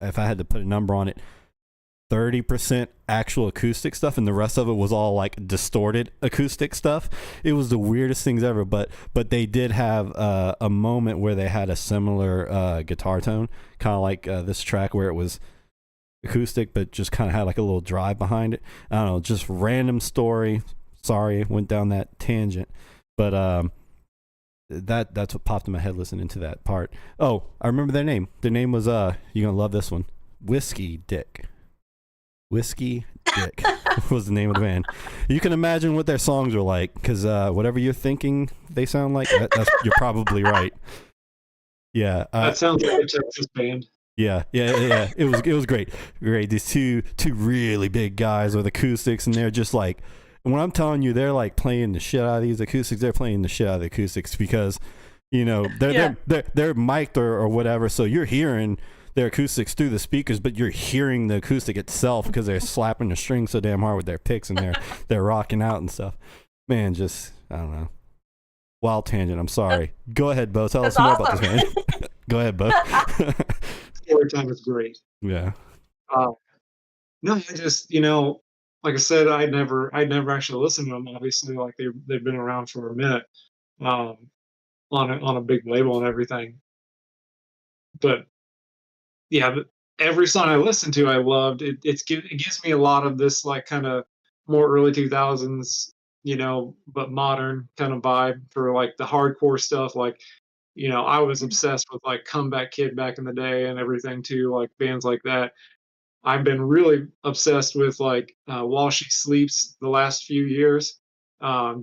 if I had to put a number on it, 30% actual acoustic stuff, and the rest of it was all like distorted acoustic stuff. It was the weirdest things ever. But they did have a moment where they had a similar guitar tone, kind of like this track where it was acoustic, but just kind of had like a little drive behind it. I don't know, just random story. Sorry, went down that tangent, but that's what popped in my head listening to that part. Oh, I remember their name. Their name was you're gonna love this one, Whiskey Dick. Whiskey Dick was the name of the band. You can imagine what their songs were like, because whatever you're thinking they sound like, you're probably right. Yeah, That sounds like a Texas band. yeah. It was great. These two really big guys with acoustics, and they're just like, when I'm telling you, they're like playing the shit out of these acoustics. They're playing the shit out of the acoustics because, you know, they're mic'd or whatever, so you're hearing their acoustics through the speakers, but you're hearing the acoustic itself because they're slapping the strings so damn hard with their picks, and they're rocking out and stuff. Man, just I don't know. Wild tangent. I'm sorry. Go ahead, Bo. Tell us That's more about awesome. this, man. Go ahead, Bo. Story time is great. Yeah. No, I just, like I said, I'd never actually listened to them. Obviously, like they've been around for a minute, on a big label and everything. But yeah, every song I listened to, I loved. It gives me a lot of this like kind of more early 2000s, but modern kind of vibe for like the hardcore stuff. Like, I was obsessed with like Comeback Kid back in the day and everything too, like bands like that. I've been really obsessed with like While She Sleeps the last few years.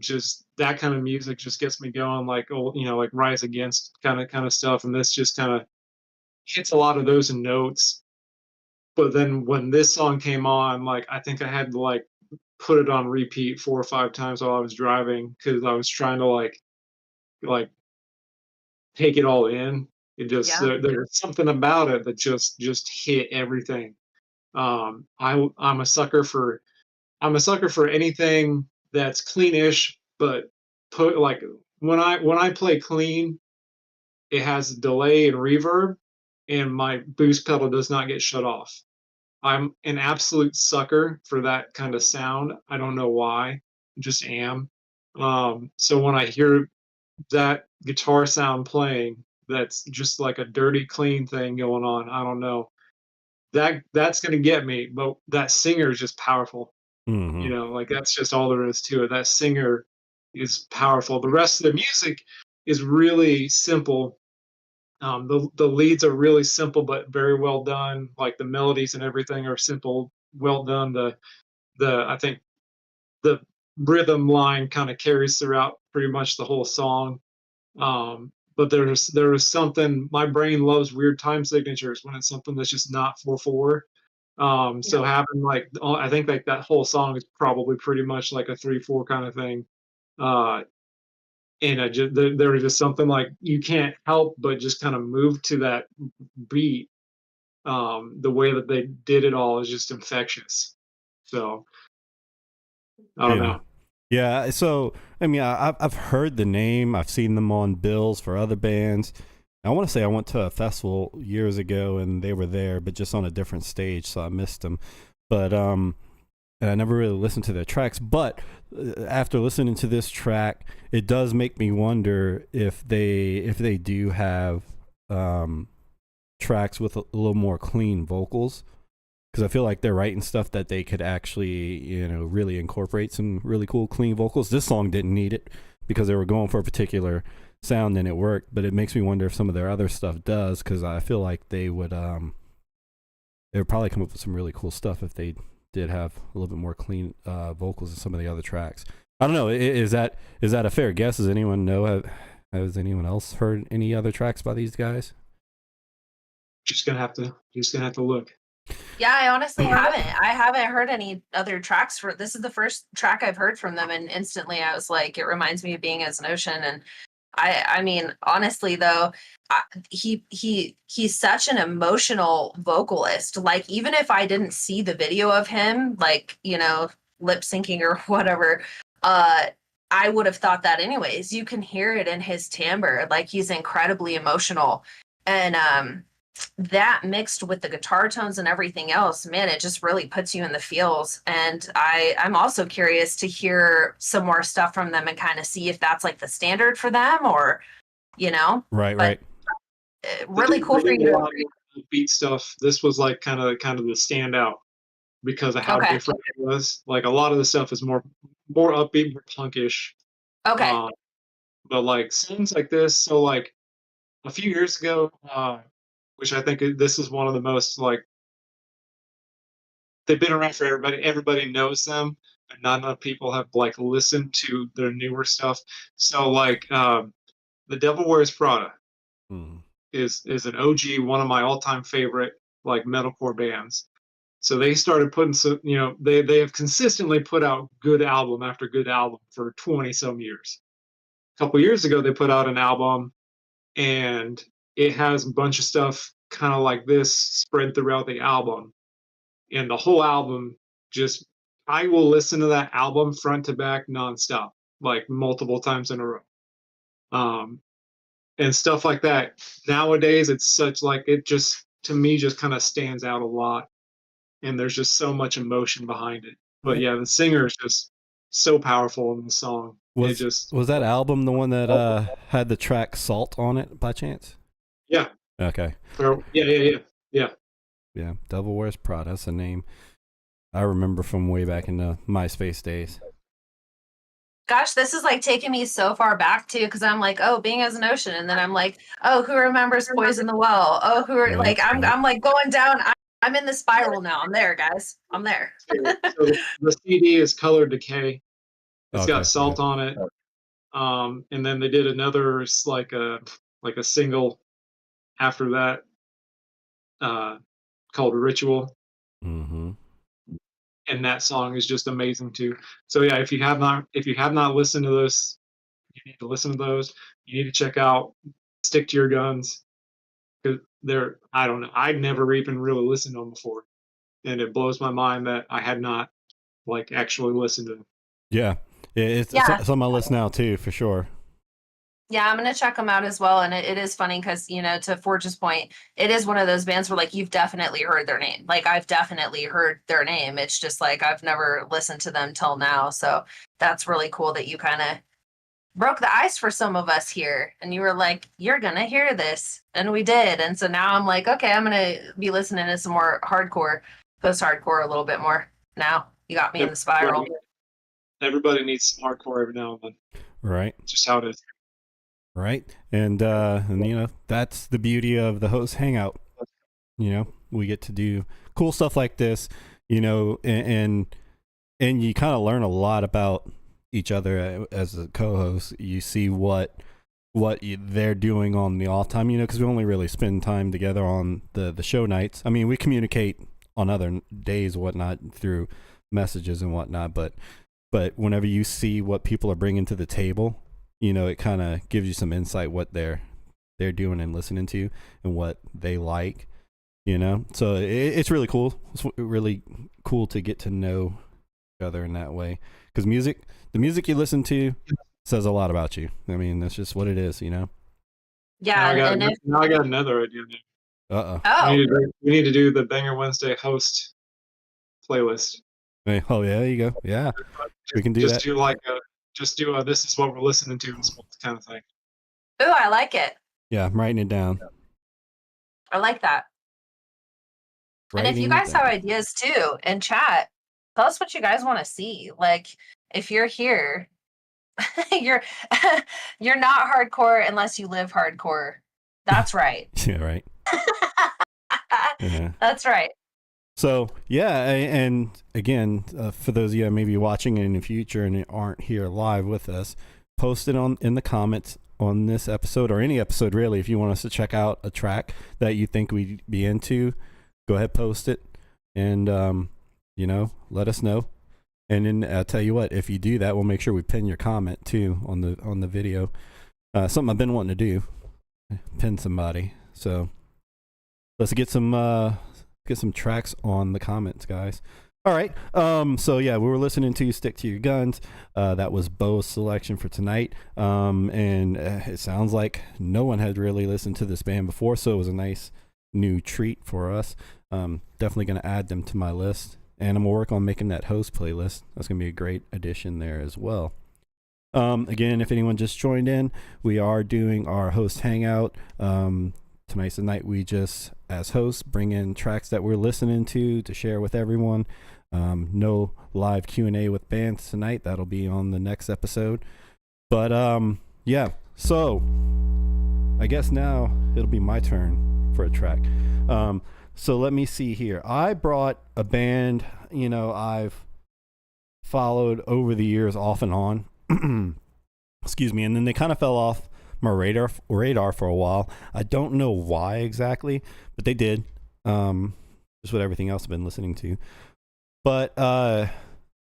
Just that kind of music just gets me going, like like Rise Against kind of stuff, and this just kind of hits a lot of those notes. But then when this song came on, like I think I had to like put it on repeat 4 or 5 times while I was driving because I was trying to like take it all in. It just Yeah. there's something about it that just hit everything. I'm a sucker for anything that's cleanish, but put like when I play clean, it has delay and reverb, and my boost pedal does not get shut off. I'm an absolute sucker for that kind of sound. I don't know why, I just am. So when I hear that guitar sound playing, that's just like a dirty clean thing going on. I don't know. That's gonna get me, but that singer is just powerful. Mm-hmm. Like that's just all there is to it. That singer is powerful. The rest of the music is really simple. The leads are really simple but very well done. Like the melodies and everything are simple, well done. I think the rhythm line kind of carries throughout pretty much the whole song. But there was something, my brain loves weird time signatures when it's something that's just not 4/4. So having like I think like that whole song is probably pretty much like a 3/4 kind of thing. And there was just something like you can't help but just kind of move to that beat. The way that they did it all is just infectious. So I don't know. Yeah, so I mean, I've heard the name. I've seen them on bills for other bands. I want to say I went to a festival years ago and they were there, but just on a different stage, so I missed them. But and I never really listened to their tracks. But after listening to this track, it does make me wonder if they do have tracks with a little more clean vocals. Because I feel like they're writing stuff that they could actually, really incorporate some really cool, clean vocals. This song didn't need it because they were going for a particular sound and it worked. But it makes me wonder if some of their other stuff does, because I feel like they would probably come up with some really cool stuff if they did have a little bit more clean vocals in some of the other tracks. I don't know. Is that a fair guess? Does anyone know? Has anyone else heard any other tracks by these guys? Just gonna have to look. Yeah, I honestly haven't. I haven't heard any other tracks for this is the first track I've heard from them, and instantly I was like, it reminds me of Being as an Ocean. And I mean, honestly though, he's such an emotional vocalist. Like even if I didn't see the video of him, like lip syncing or whatever, I would have thought that anyways. You can hear it in his timbre, like he's incredibly emotional, and that mixed with the guitar tones and everything else, man, it just really puts you in the feels. And I'm also curious to hear some more stuff from them and kind of see if that's like the standard for them, or Right, but right. really cool for you A to. lot of beat stuff. This was like kind of the standout because of how Okay. different it was. Like a lot of the stuff is more upbeat, more punkish. Okay. But like songs like this, so like a few years ago, which I think this is one of the most like they've been around for everybody. Everybody knows them, but not enough people have like listened to their newer stuff. So like The Devil Wears Prada Mm. is an OG, one of my all-time favorite like metalcore bands. So they started putting some, they have consistently put out good album after good album for 20 some years. A couple years ago they put out an album and it has a bunch of stuff kind of like this spread throughout the album. And the whole album just I will listen to that album front to back nonstop, like multiple times in a row. And stuff like that. Nowadays it's such like it just to me just kind of stands out a lot. And there's just so much emotion behind it. But yeah, the singer is just so powerful in the song. It just Was that album the one that had the track Salt on it by chance? yeah. Okay. Yeah. Yeah, Devil Wears Prada. That's a name I remember from way back in the MySpace days. Gosh, this is like taking me so far back too, because I'm like, oh, Being as an Ocean, and then I'm like, oh, who remembers Poison the Well? Oh, who are Right, like, I'm right. like going down. I'm in the spiral now. I'm there, guys. I'm there. So the CD is Color Decay. It's Okay, got Salt yeah. on it. And then they did another like a single after that called Ritual. Mm-hmm. And that song is just amazing too. So yeah, if you have not listened to those, you need to listen to those. You need to check out Stick to Your Guns because they're I don't know I'd never even really listened to them before, and it blows my mind that I had not like actually listened to them. Yeah, it's Yeah. it's on my list now too, for sure. Yeah, I'm gonna check them out as well. And it is funny because, to Forge's point, it is one of those bands where like you've definitely heard their name. Like I've definitely heard their name. It's just like I've never listened to them till now. So that's really cool that you kind of broke the ice for some of us here. And you were like, you're gonna hear this. And we did. And so now I'm like, okay, I'm gonna be listening to some more hardcore, post-hardcore a little bit more. Now you got me in the spiral. Everybody needs some hardcore every now and then. Right. It's just how it is. Right. And that's the beauty of the host hangout. We get to do cool stuff like this, and you kind of learn a lot about each other as a co-host. You see what they're doing on the off time, because we only really spend time together on the show nights. I mean, we communicate on other days, whatnot, through messages and whatnot, but whenever you see what people are bringing to the table, it kind of gives you some insight what they're doing and listening to and what they like, so it's really cool. It's really cool to get to know each other in that way, because the music you listen to says a lot about you. I mean, that's just what it is, Yeah. Now I got another idea. Oh, We need to do the Banger Wednesday host playlist. Oh yeah, there you go. Yeah, we can do just that. Do like a this is what we're listening to this kind of thing. ooh, I like it. Yeah, I'm writing it down. I like that. And if you guys have ideas too in chat, tell us what you guys want to see. Like if you're here, you're not hardcore unless you live hardcore. That's right. Yeah, right. Yeah. That's right. So yeah, and again, for those of you that may be watching in the future and aren't here live with us, post it in the comments on this episode or any episode really. If you want us to check out a track that you think we'd be into, go ahead, post it, and let us know. And then I'll tell you what, if you do that, we'll make sure we pin your comment too on the video. Something I've been wanting to do, pin somebody. So let's get some tracks on the comments, guys. All right. So yeah, we were listening to Stick to Your Guns. That was Bo's selection for tonight. And it sounds like no one had really listened to this band before, so it was a nice new treat for us. Definitely going to add them to my list, and I'm going to work on making that host playlist. That's going to be a great addition there as well. Again, if anyone just joined in, we are doing our host hangout. Tonight's the night we just, as hosts, bring in tracks that we're listening to share with everyone. No live Q&A with bands tonight. That'll be on the next episode. But yeah, so I guess now it'll be my turn for a track. So let me see here. I brought a band, I've followed over the years off and on. Excuse me. And then they kind of fell off my radar for a while. I don't know why exactly, but they did. Just what everything else I've been listening to. But I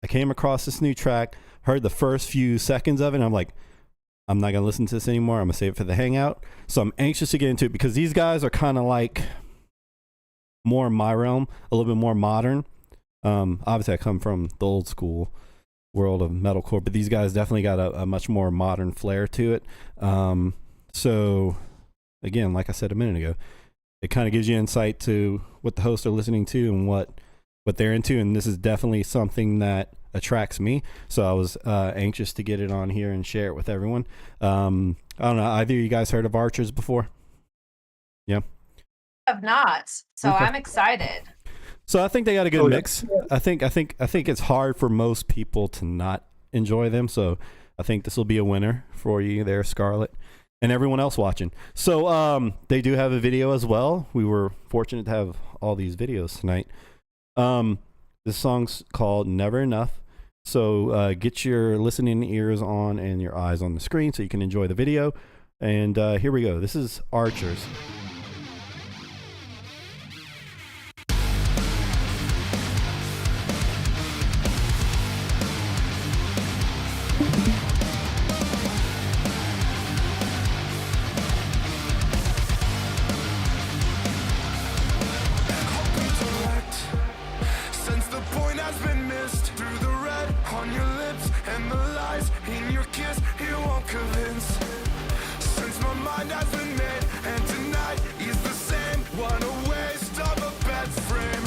came across this new track, heard the first few seconds of it, and I'm like, I'm not going to listen to this anymore. I'm going to save it for the hangout. So I'm anxious to get into it because these guys are kind of like more in my realm, a little bit more modern. Obviously, I come from the old school world of metalcore, but these guys definitely got a much more modern flair to it. So again, like I said a minute ago, it kind of gives you insight to what the hosts are listening to and what they're into, and this is definitely something that attracts me. So I was anxious to get it on here and share it with everyone. I don't know, either of you guys heard of Archers before? Yeah, Have not, so Okay. I'm excited. So I think they got a good Oh, yeah. mix. I think it's hard for most people to not enjoy them. So I think this will be a winner for you there, Scarlett, and everyone else watching. So they do have a video as well. We were fortunate to have all these videos tonight. This song's called Never Enough. So get your listening ears on and your eyes on the screen so you can enjoy the video. And here we go. This is Archers. Since the point has been missed, through the red on your lips and the lies in your kiss, it won't convince. Since my mind has been made, and tonight is the same. What a waste of a bed frame.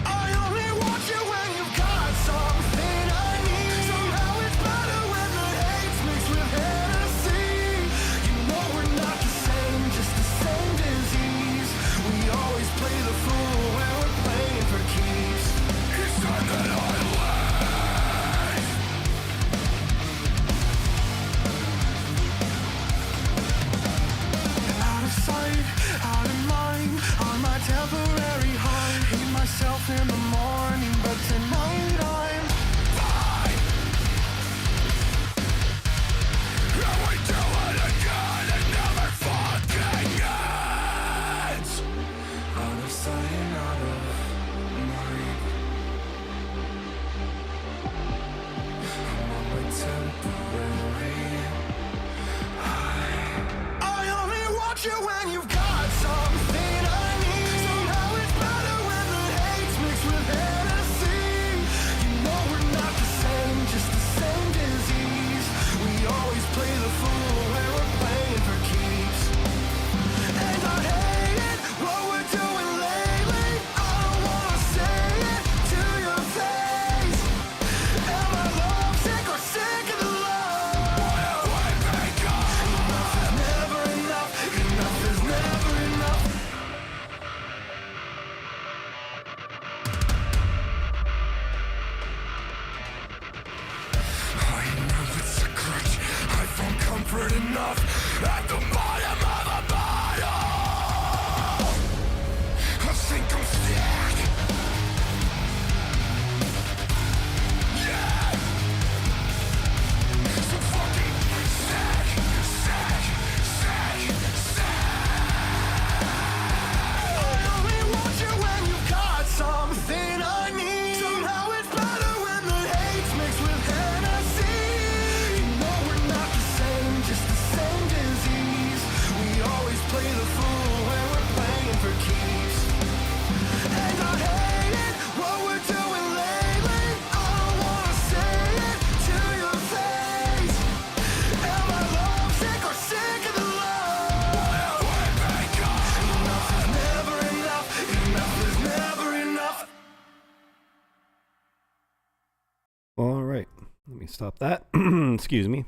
I only want you when you've got something I need. Somehow it's better when the hate's mixed with Hennessy. You know we're not the same, just the same disease. We always play the fool when we're playing for keeps. It's time that I leave. Out of sight, out of mind, on my temporary high. Hate myself in the morning, but tonight I'm fine. And we do it again, it never fucking ends. Out of sight, out of mind. I'm on my temporary high. I only want you when you've got something I need. Somehow it's better when the hate's mixed with Hennessy. You know we're not the same, just the same disease. We always play the fool when we're playing for keeps. And I hate it, what we're doing lately. I don't wanna say it to your face. Am I lovesick or sick of the love? What do we make of? Enough is never enough. Enough is never enough. I know it's a crutch. I found comfort enough at the bottom of a bottle. I think I'm sick. Yeah. So fucking sick, sick, sick, sick. I only want you when you've got something I need. Somehow it's better when the hate's mixed with Hennessy. You know we're not the same, just the same disease. We always play the fool when we're playing for keeps. And I hate it, what we're doing lately. I don't wanna say it to your face. Am I lovesick or sick of the love? What do we make stop that. Excuse me.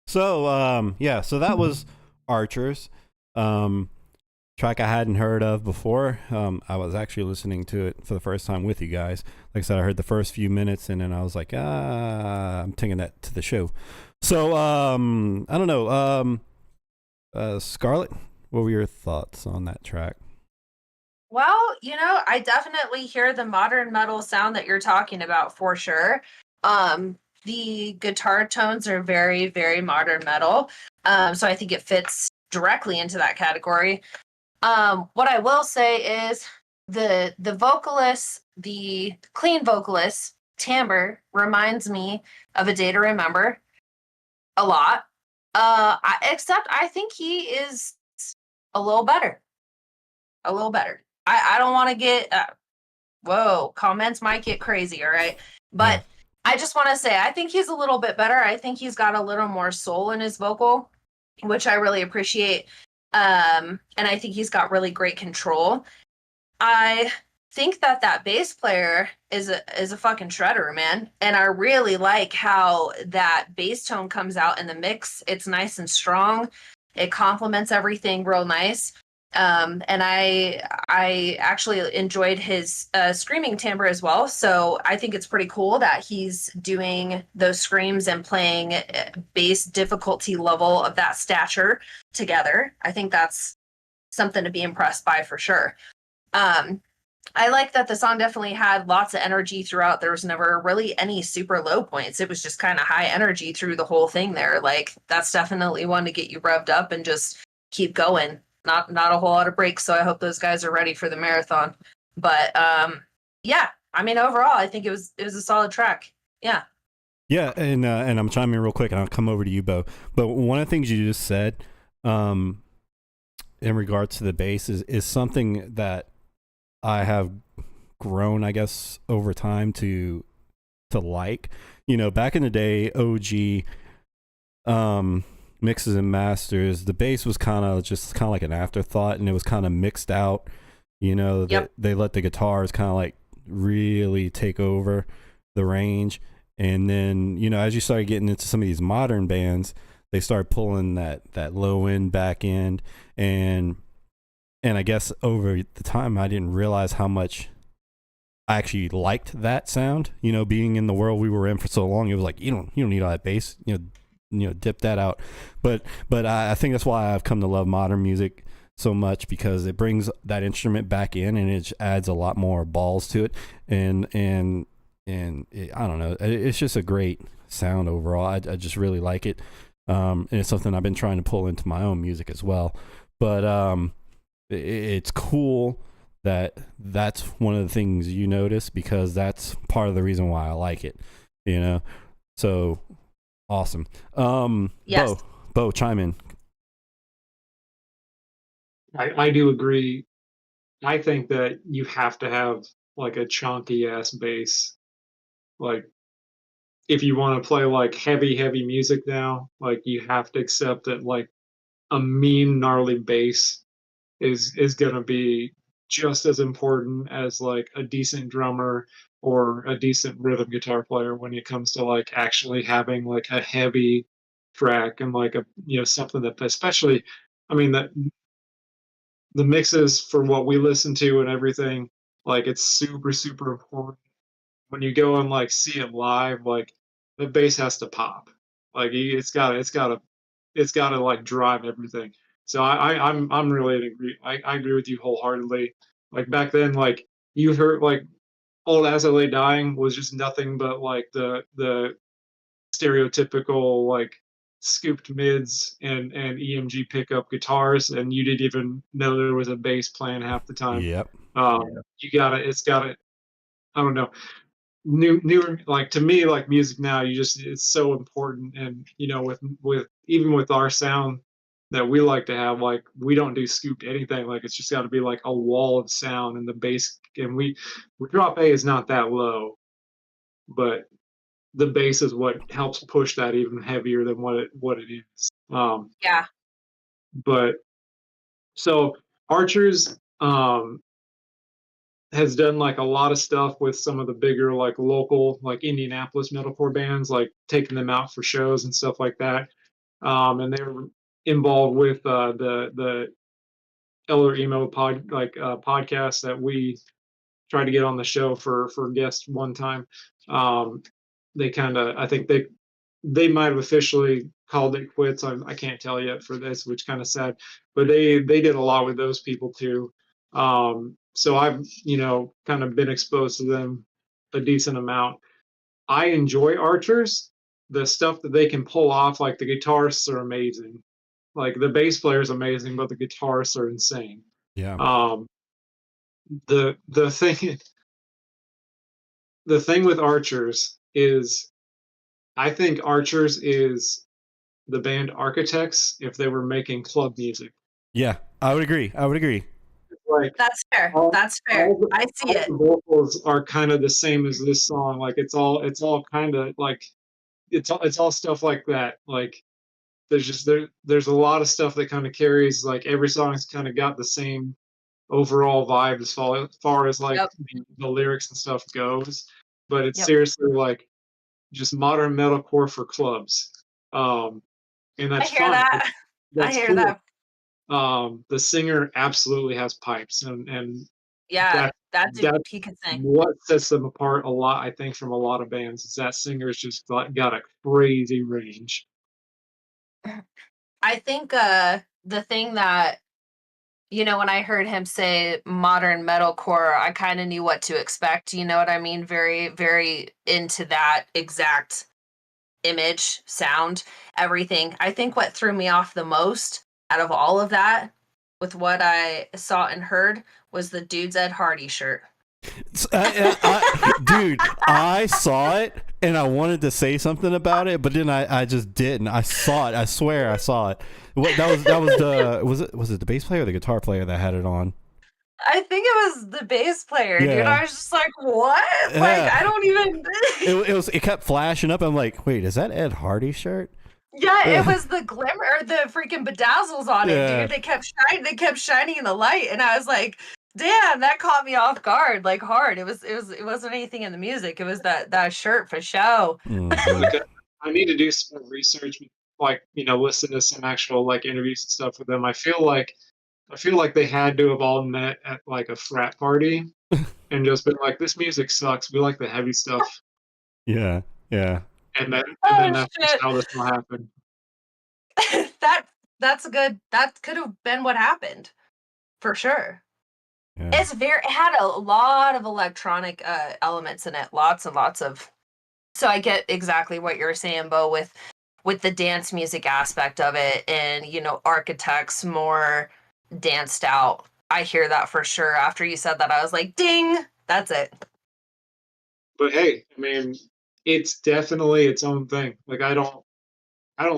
So yeah, so that was Archers. Track I hadn't heard of before. I was actually listening to it for the first time with you guys. Like I said, I heard the first few minutes and then I was like, I'm taking that to the show. So I don't know. Scarlett, what were your thoughts on that track? Well, I definitely hear the modern metal sound that you're talking about for sure. The guitar tones are very, very modern metal. So I think it fits directly into that category. What I will say is the vocalist, the clean vocalist, timbre, reminds me of A Day to Remember a lot. Except I think he is a little better. A little better. I don't want to get whoa, comments might get crazy, all right? But I just want to say I think he's a little bit better. I think he's got a little more soul in his vocal, which I really appreciate. And I think he's got really great control. I think that bass player is a fucking shredder, man. And I really like how that bass tone comes out in the mix. It's nice and strong. It complements everything real nice. And I actually enjoyed his screaming timbre as well. So I think it's pretty cool that he's doing those screams and playing bass difficulty level of that stature together. I think that's something to be impressed by for sure. I like that the song definitely had lots of energy throughout. There was never really any super low points. It was just kind of high energy through the whole thing there. Like that's definitely one to get you revved up and just keep going. Not a whole lot of breaks, so I hope those guys are ready for the marathon. But yeah, I mean overall, I think it was a solid track. Yeah. Yeah, and I'm chiming in real quick, and I'll come over to you, Bo. But one of the things you just said, in regards to the bass, is something that I have grown, I guess, over time to like. Back in the day, OG, mixes and masters, the bass was kind of like an afterthought, and it was kind of mixed out. Yep. They let the guitars kind of like really take over the range, and then as you started getting into some of these modern bands, they started pulling that low end back end, and I guess over the time I didn't realize how much I actually liked that sound. Being in the world we were in for so long, it was like you don't need all that bass. Dip that out. But I think that's why I've come to love modern music so much, because it brings that instrument back in and it adds a lot more balls to it. And it, I don't know, it's just a great sound overall. I just really like it. And it's something I've been trying to pull into my own music as well. But it's cool that that's one of the things you notice, because that's part of the reason why I like it. So awesome. Yes. Bo, chime in. I do agree. I think that you have to have like a chunky ass bass. Like if you want to play like heavy music now, like you have to accept that like a mean gnarly bass is gonna be just as important as like a decent drummer or a decent rhythm guitar player when it comes to like actually having like a heavy track and like a something that, especially, I mean, that the mixes for what we listen to and everything, like it's super important when you go and like see it live. Like the bass has to pop, like it's gotta like drive everything. So I'm really agree. I agree with you wholeheartedly. Like back then, like you heard like Old As I Lay Dying was just nothing but like the stereotypical like scooped mids and EMG pickup guitars, and you didn't even know there was a bass playing half the time. Yep. It's gotta. I don't know. New like to me, like music now, it's so important. And with even with our sound that we like to have, like we don't do scooped anything. Like it's just got to be like a wall of sound, and the bass, and we drop A is not that low, but the bass is what helps push that even heavier than what it is. Yeah. But so Archers, has done like a lot of stuff with some of the bigger like local like Indianapolis metalcore bands, like taking them out for shows and stuff like that. And they were involved with the Elder Emo podcast that we tried to get on the show for guests one time. They kind of, I think they might have officially called it quits. I can't tell yet for this, which kind of sad, but they did a lot with those people too. So I've kind of been exposed to them a decent amount. I enjoy Archers. The stuff that they can pull off, like the guitarists are amazing. Like the bass player is amazing, but the guitarists are insane. Yeah. The thing with Archers is, I think Archers is the band Architects if they were making club music. Yeah, I would agree. Like That's fair. all- That's fair. all the- I see all it. the vocals are kind of the same as this song. Like it's all kind of like it's all stuff like that. Like there's a lot of stuff that kind of carries, like every song's kind of got the same overall vibe as far as like Yep. the lyrics and stuff goes, but it's Yep. seriously like just modern metalcore for clubs. And I that's hear fine. that. I That's hear cool. that. The singer absolutely has pipes, and Yeah, That- that's he could sing. what sets them apart a lot, I think, from a lot of bands is that singer's just got a crazy range. I think the thing that when I heard him say modern metalcore, I kind of knew what to expect. You know what I mean? Very, very into that exact image, sound, everything. I think what threw me off the most out of all of that, with what I saw and heard, was the Dude's Ed Hardy shirt. Dude, I saw it and I wanted to say something about it, but then I just didn't. I saw it. I swear I saw it. What that was the was it the bass player or the guitar player that had it on? I think it was the bass player, dude. Yeah. I was just like, what? Yeah. Like, I don't even. It kept flashing up. I'm like, wait, is that Ed Hardy shirt? Yeah, it was the glimmer, the freaking bedazzles on Yeah. it, dude. They kept shining in the light, and I was like, damn, that caught me off guard, like hard. It wasn't anything in the music. It was that shirt for show. Mhm. Like, I need to do some research, like listen to some actual like interviews and stuff with them. I feel like they had to have all met at like a frat party and just been like, this music sucks. We like the heavy stuff, Yeah, yeah. and then Oh, that's just shit. how this will happen. That could have been what happened, for sure. Yeah. It had a lot of electronic elements in it, lots and lots of. So I get exactly what you're saying, Bo, with the dance music aspect of it, and Architects more danced out. I hear that for sure. After you said that, I was like, ding, that's it. But hey, I mean, it's definitely its own thing. Like I don't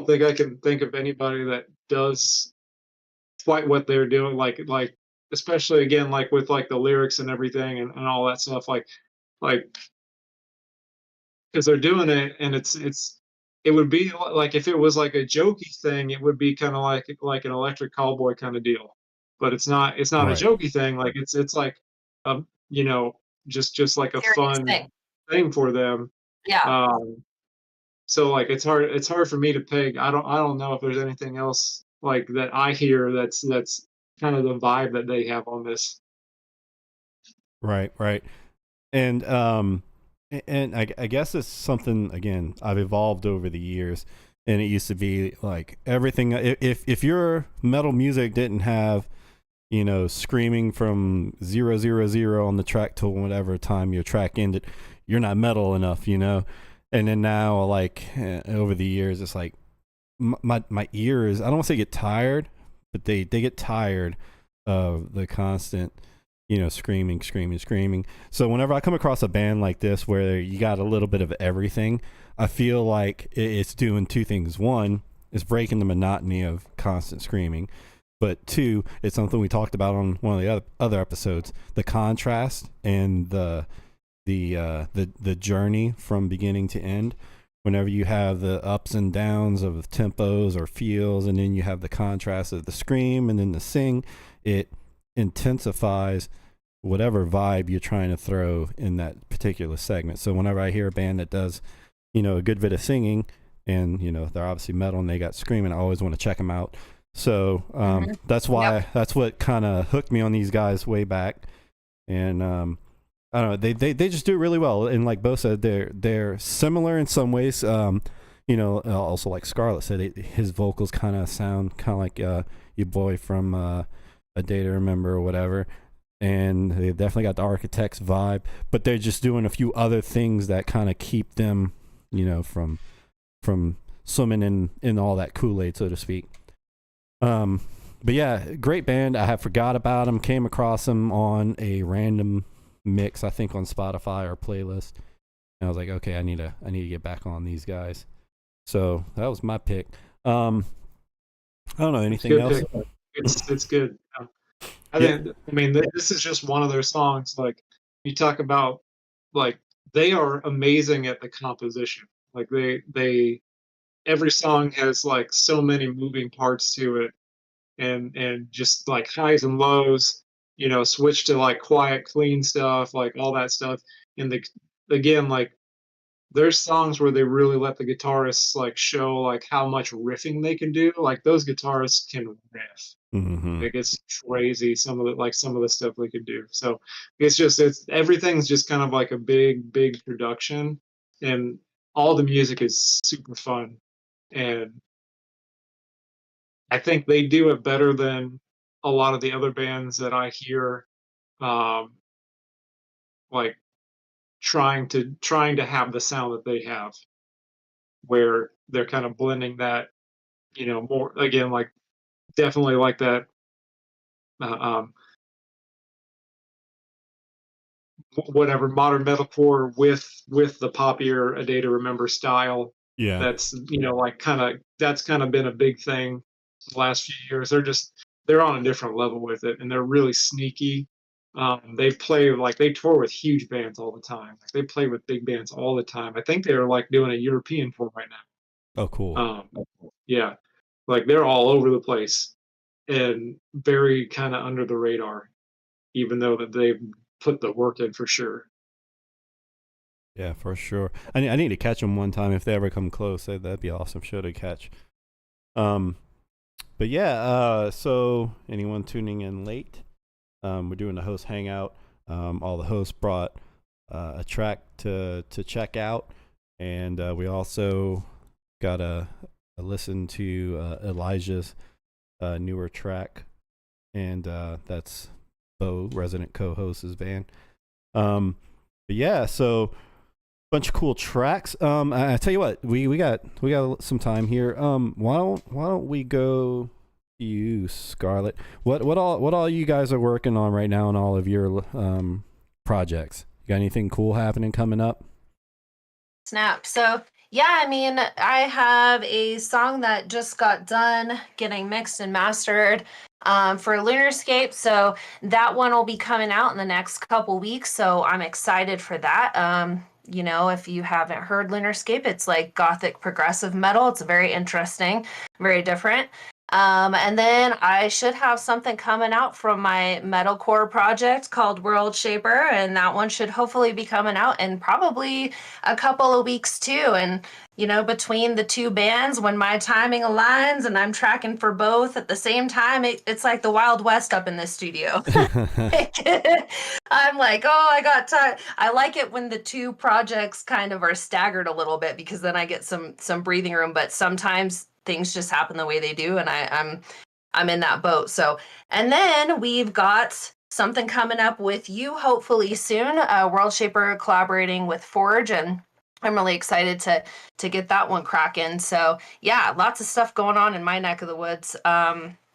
think I can think of anybody that does quite what they're doing. Like especially again, like with like the lyrics and everything and all that stuff. Like because they're doing it, and it would be like if it was like a jokey thing, it would be kind of like an Electric Callboy kind of deal. But it's not Right. a jokey thing. Like it's like just like a Serious fun thing for them. Yeah. So like it's hard for me to peg. I don't know if there's anything else like that I hear that's kind of the vibe that they have on this. Right. And I guess it's something, again, I've evolved over the years, and it used to be like everything. If your metal music didn't have, screaming from 000 on the track till whatever time your track ended, you're not metal enough, And then now, like over the years, it's like my ears, I don't want to say get tired, but they get tired of the constant, screaming. So whenever I come across a band like this where you got a little bit of everything, I feel like it's doing two things. One, it's breaking the monotony of constant screaming. But two, it's something we talked about on one of the other episodes, the contrast and the journey from beginning to end. Whenever you have the ups and downs of tempos or feels, and then you have the contrast of the scream and then the sing, it intensifies whatever vibe you're trying to throw in that particular segment. So whenever I hear a band that does, a good bit of singing, and they're obviously metal and they got screaming, I always want to check them out. So that's why that's what kind of hooked me on these guys way back. And I don't know, they just do it really well. And like Bo said, they're similar in some ways. Also like Scarlett said, his vocals kind of sound kind of like your boy from A Day to Remember or whatever. And they definitely got the Architects vibe, but they're just doing a few other things that kind of keep them, from swimming in all that Kool-Aid, so to speak. But yeah, great band. I have forgot about them, came across them on a random mix, I think on Spotify or playlist. And I was like, okay, I need to get back on these guys. So that was my pick. I don't know, anything else? Pick. It's good. This is just one of their songs. Like, you talk about, like, they are amazing at the composition. Like, they every song has like so many moving parts to it, and just like highs and lows, switch to like quiet, clean stuff, like all that stuff. And again, like, there's songs where they really let the guitarists like show like how much riffing they can do. Like, those guitarists can riff. Mm-hmm. Like, it's crazy some of the stuff they can do. So it's everything's just kind of like a big production, and all the music is super fun. And I think they do it better than a lot of the other bands that I hear, like trying to have the sound that they have, where they're kind of blending that, more, again, like, definitely like that, whatever, modern metalcore with the poppier A Day to Remember style. Yeah. That's, that's kind of been a big thing the last few years. They're on a different level with it, and they're really sneaky. They tour with huge bands all the time. Like, they play with big bands all the time. I think they're like doing a European tour right now. Oh, cool. Yeah, like, they're all over the place and very kind of under the radar, even though that they've put the work in for sure. Yeah, for sure. I need to catch them one time if they ever come close. That'd be awesome show to catch. But yeah, so anyone tuning in late, we're doing the host hangout. All the hosts brought a track to check out, and we also got a listen to Elijah's newer track, and that's Bo, resident co-host's band. But yeah, so bunch of cool tracks. I tell you what, we got some time here. Why don't we go to you, Scarlett? What all you guys are working on right now in all of your projects? You got anything cool happening coming up? Snap. So yeah, I have a song that just got done getting mixed and mastered for Lunarscape. So that one will be coming out in the next couple weeks. So I'm excited for that. If you haven't heard Lunarscape, it's like gothic progressive metal. It's very interesting, very different. And then I should have something coming out from my metalcore project called World Shaper, and that one should hopefully be coming out in probably a couple of weeks too. And between the two bands, when my timing aligns and I'm tracking for both at the same time, it's like the Wild West up in this studio. I'm like, oh, I got time. I like it when the two projects kind of are staggered a little bit, because then I get some breathing room. But sometimes things just happen the way they do, and I'm in that boat. So, and then we've got something coming up with you hopefully soon. World Shaper collaborating with Forge, and I'm really excited to get that one cracking. So yeah, lots of stuff going on in my neck of the woods.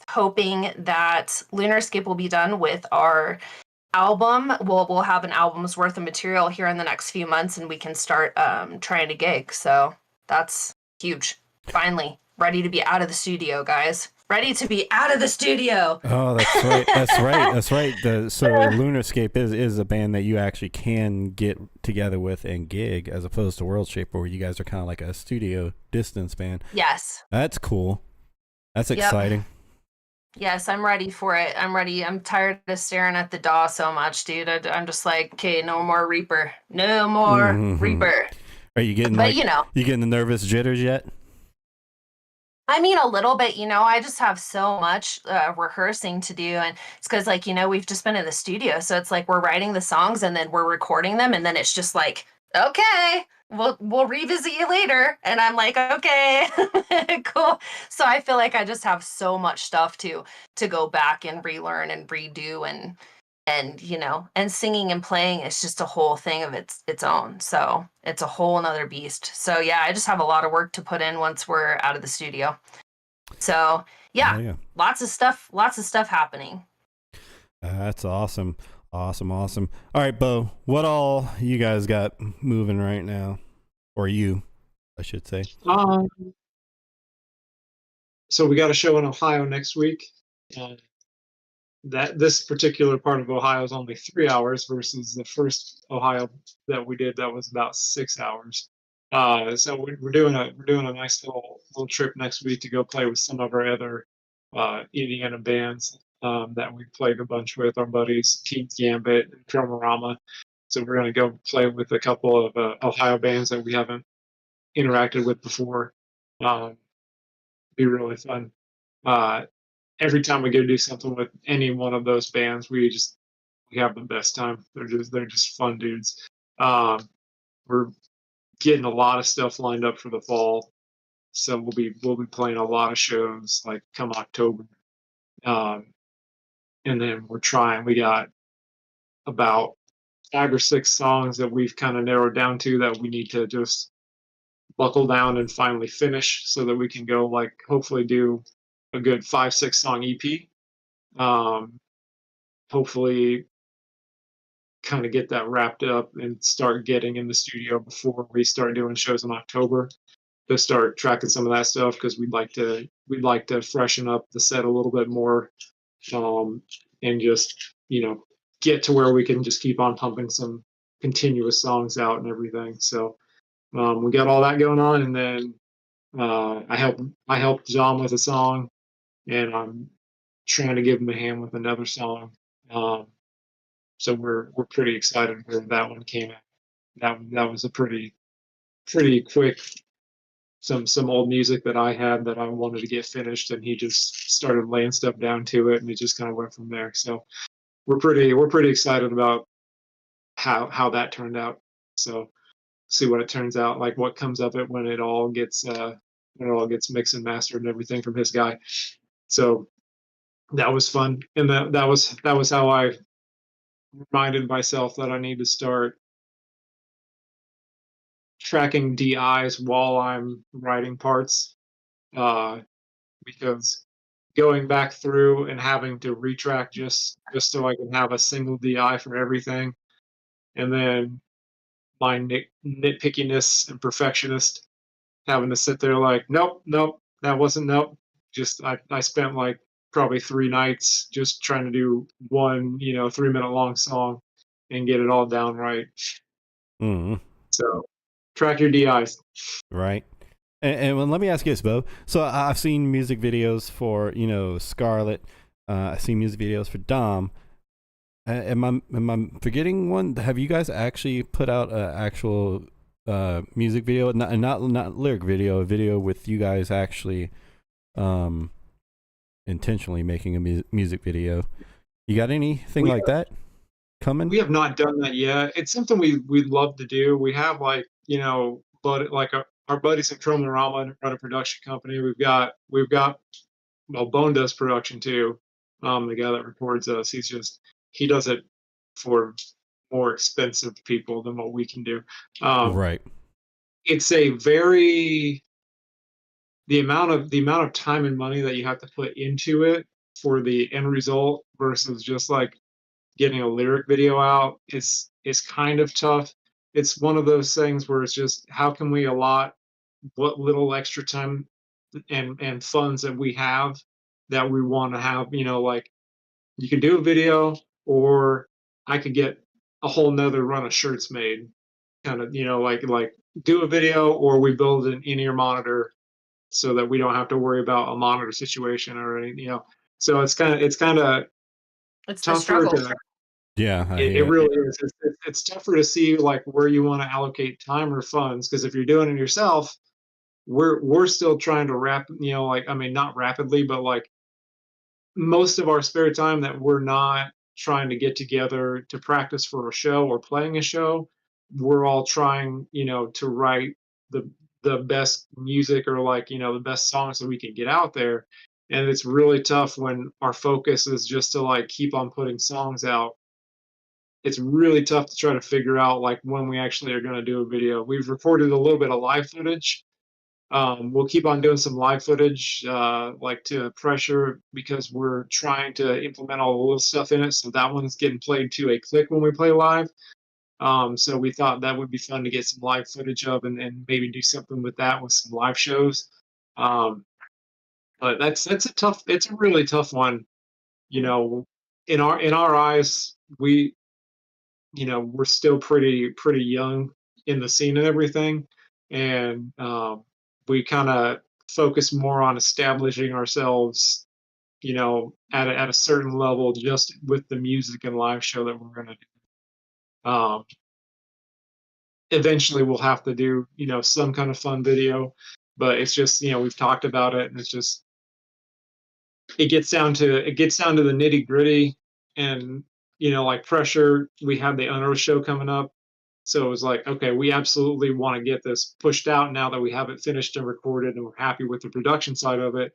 Hoping that Lunarscape will be done with our album. We'll have an album's worth of material here in the next few months, and we can start trying to gig. So that's huge. Finally, ready to be out of the studio, guys. Ready to be out of the studio. Oh, that's right. That's right. So Lunarscape is a band that you actually can get together with and gig, as opposed to World Shaper, where you guys are kind of like a studio distance band. Yes. That's cool. That's exciting. Yes, I'm ready for it. I'm ready. I'm tired of staring at the DAW so much, dude. I'm just like, okay, no more Reaper. No more Hmm. Reaper. Are you getting But like you know, you getting the nervous jitters yet? I mean, a little bit, I just have so much rehearsing to do. And it's because, like, we've just been in the studio. So it's like we're writing the songs and then we're recording them. And then it's just like, okay, we'll revisit you later. And I'm like, okay, cool. So I feel like I just have so much stuff to go back and relearn and redo and singing and playing is just a whole thing of its own. So it's a whole nother beast. So yeah, I just have a lot of work to put in once we're out of the studio. So Oh yeah, yeah. lots of stuff happening. That's awesome. Awesome, awesome. All right, Bo, what all you guys got moving right now? Or you, I should say. Um, so we got a show in Ohio next week. Uh, that this particular part of Ohio is only 3 hours versus the first Ohio that we did that was about 6 hours. So we're doing a nice little trip next week to go play with some of our other Indiana bands that we played a bunch with, our buddies Team Gambit and Chronorama. So we're gonna go play with a couple of Ohio bands that we haven't interacted with before. Um, be really fun. Uh, every time we go do something with any one of those bands, we have the best time. They're just fun dudes. We're getting a lot of stuff lined up for the fall, so we'll be playing a lot of shows like come October. Um, and then we're trying. We got about 5 or 6 songs that we've kind of narrowed down to that we need to just buckle down and finally finish so that we can go like hopefully do a good 5, 6 song EP. Um, hopefully kind of get that wrapped up and start getting in the studio before we start doing shows in October to start tracking some of that stuff because we'd like to freshen up the set a little bit more and just get to where we can just keep on pumping some continuous songs out and everything. So we got all that going on, and then I helped John with a song, and I'm trying to give him a hand with another song. Um, so we're pretty excited when that one came out. That was a pretty quick some old music that I had that I wanted to get finished, and he just started laying stuff down to it, and it just kind of went from there. So we're pretty excited about how that turned out. So see what it turns out like, what comes of it when it all gets mixed and mastered and everything from his guy. So that was fun, and that was how I reminded myself that I need to start tracking DIs while I'm writing parts, uh, because going back through and having to retrack just so I can have a single DI for everything, and then my nitpickiness and perfectionist having to sit there like, nope, nope, that wasn't nope. Just I spent like probably 3 nights just trying to do one 3 minute long song and get it all down right. Hmm. So track your DIs. Right. And let me ask you this, Bo. So I've seen music videos for Scarlet. I've seen music videos for Dom. Am I forgetting one? Have you guys actually put out an actual music video, not lyric video, a video with you guys actually intentionally making a music video? You got anything We like that coming? we have not done that yet. It's something we'd love to do. We have but like our buddies at Chronorama run a production company. We've got well, Bone does production too. The guy that records us, he does it for more expensive people than what we can do. Um, Right. it's a very the amount of time and money that you have to put into it for the end result versus just like getting a lyric video out is kind of tough. It's one of those things where it's just how can we allot what little extra time and funds that we have that we want to have, like you could do a video, or I could get a whole nother run of shirts made, kind of, like do a video, or we build an in-ear monitor so that we don't have to worry about a monitor situation or anything, So it's kind of It's the tougher struggle. to. Yeah, I It hear it. really is. It's tougher to see like where you want to allocate time or funds because if you're doing it yourself, we're still trying to like I mean not rapidly, but like most of our spare time that we're not trying to get together to practice for a show or playing a show, we're all trying, to write the best music or like, the best songs that we can get out there. And it's really tough when our focus is just to like keep on putting songs out. It's really tough to try to figure out like when we actually are going to do a video. We've recorded a little bit of live footage. We'll keep on doing some live footage, like to Pressure, because we're trying to implement all the little stuff in it. So that one's getting played to a click when we play live. So we thought that would be fun to get some live footage of and maybe do something with that with some live shows. But it's a really tough one. In our eyes, we're still pretty young in the scene and everything, and we kind of focus more on establishing ourselves, at a certain level, just with the music and live show that we're going to do. Eventually, we'll have to do, some kind of fun video, but it's just, we've talked about it, and it's just it gets down to the nitty gritty, and like Pressure, we have the Unearth show coming up. So it was like, okay, we absolutely want to get this pushed out now that we have it finished and recorded and we're happy with the production side of it.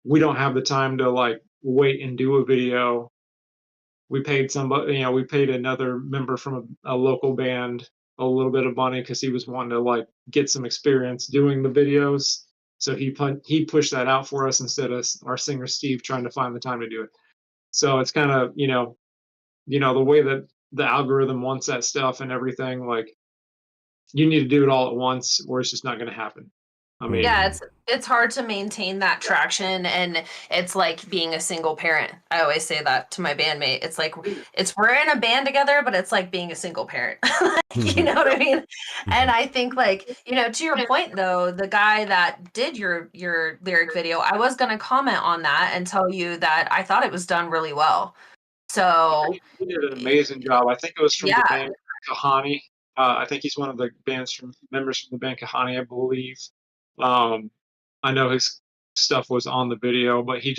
We don't have the time to like wait and do a video. We paid somebody, we paid another member from a local band a little bit of money because he was wanting to like get some experience doing the videos. So he pushed that out for us instead of our singer Steve trying to find the time to do it. So it's kind of, the way that the algorithm wants that stuff and everything, like you need to do it all at once or it's just not going to happen. I mean, Yeah, it's hard to maintain that traction, and it's like being a single parent. I always say that to my bandmate. It's like we're in a band together, but it's like being a single parent. You know what I mean? And I think like, to your point though, the guy that did your lyric video, I was gonna comment on that and tell you that I thought it was done really well. So he did an amazing job. I think it was from the yeah, band Kahani. I think he's one of the members from the band Kahani, I believe. I know his stuff was on the video, but he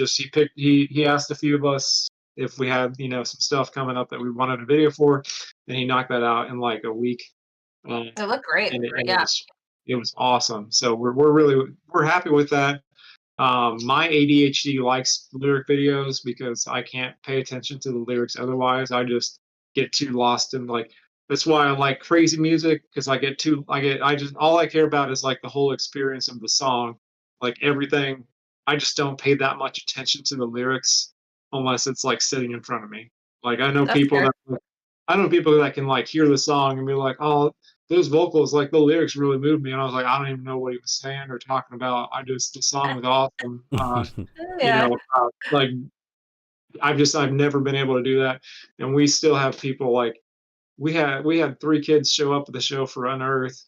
asked a few of us if we had some stuff coming up that we wanted a video for, and he knocked that out in like a week. it looked great. And Yeah. it was awesome. So we're happy with that. My ADHD likes lyric videos because I can't pay attention to the lyrics otherwise. I just get too lost in like that's why I like crazy music because I just all I care about is like the whole experience of the song, like everything. I just don't pay that much attention to the lyrics unless it's like sitting in front of me. Like That's fair. I know people that can like hear the song and be like, oh, those vocals, like the lyrics really moved me. And I was like, I don't even know what he was saying or talking about. The song was awesome. Yeah. Like I've never been able to do that. And we still have people like, we had 3 kids show up at the show for Unearth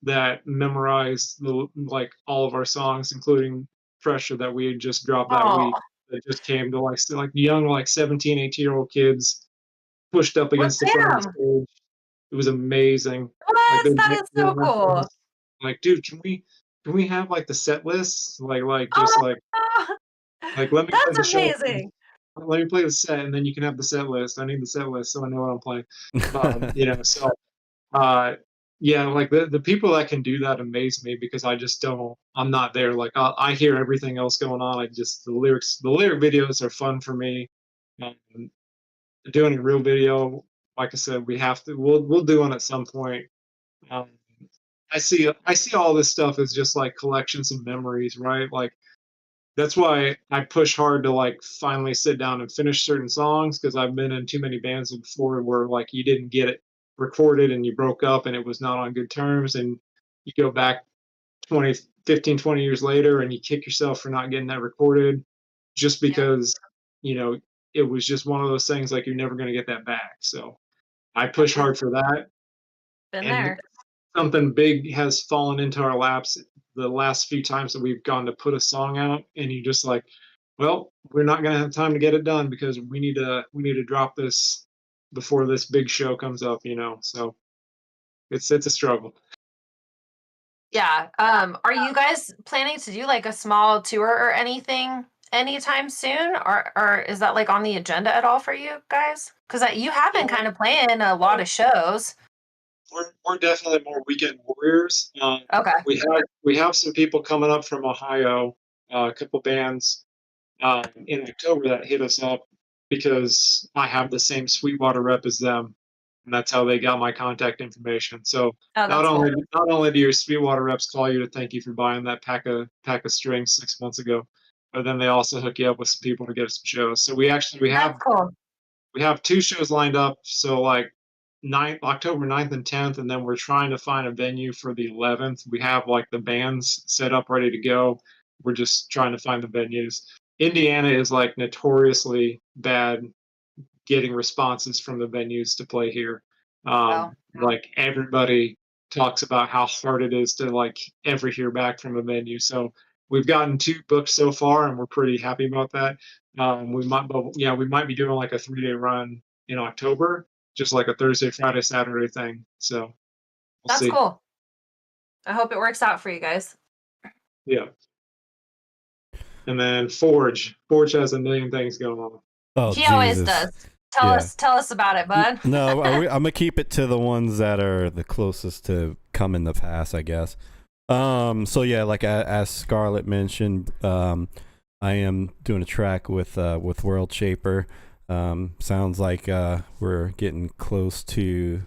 that memorized like all of our songs, including Pressure that we had just dropped that Oh, week. That just came to like young, like 17, 18-year-old kids pushed up well, against the front of the damn. stage. It was amazing. Like What? That is so cool. like, dude, can we have like the set list? Like just Oh, like let me play the that's show. amazing. Let me play the set and then you can have the set list. I need the set list so I know what I'm playing. So yeah, like the people that can do that amaze me because I'm not there. Like I hear everything else going on. The lyric videos are fun for me. Um, Doing a real video, like I said, we'll do one at some point. Um, I see all this stuff as just like collections of memories, right? Like that's why I push hard to like finally sit down and finish certain songs because I've been in too many bands before where like you didn't get it recorded and you broke up and it was not on good terms and you go back 20 years later and you kick yourself for not getting that recorded just because it was just one of those things like you're never going to get that back. So I push hard for that. Been And there. something big has fallen into our laps the last few times that we've gone to put a song out and you just like, well, we're not going to have time to get it done because we need to drop this before this big show comes up, you know. So it's a struggle. Yeah. Are you guys planning to do like a small tour or anything anytime soon, or is that like on the agenda at all for you guys? Because you have been kind of playing a lot of shows. We're definitely more weekend warriors. Okay. We have some people coming up from Ohio, a couple bands in October that hit us up because I have the same Sweetwater rep as them, and that's how they got my contact information. So Oh, that's cool. not only do your Sweetwater reps call you to thank you for buying that pack of strings 6 months ago, but then they also hook you up with some people to get some shows. So we have That's cool. we have 2 shows lined up. So like October 9th and 10th, and then we're trying to find a venue for the 11th. We have like the bands set up ready to go. We're just trying to find the venues. Indiana is like notoriously bad getting responses from the venues to play here. Wow. Like everybody talks about how hard it is to like ever hear back from a venue. So we've gotten 2 booked so far, and we're pretty happy about that. We might be doing like a 3-day run in October, just like a Thursday, Friday, Saturday thing. So we'll That's see. cool. I hope it works out for you guys. Yeah. And then Forge has a million things going on. Oh, He always Jesus. does. Yeah. Tell us about it, bud. No, I'm gonna keep it to the ones that are the closest to come in the past, I guess. So yeah, like as Scarlett mentioned, I am doing a track with World Shaper. Sounds like we're getting close to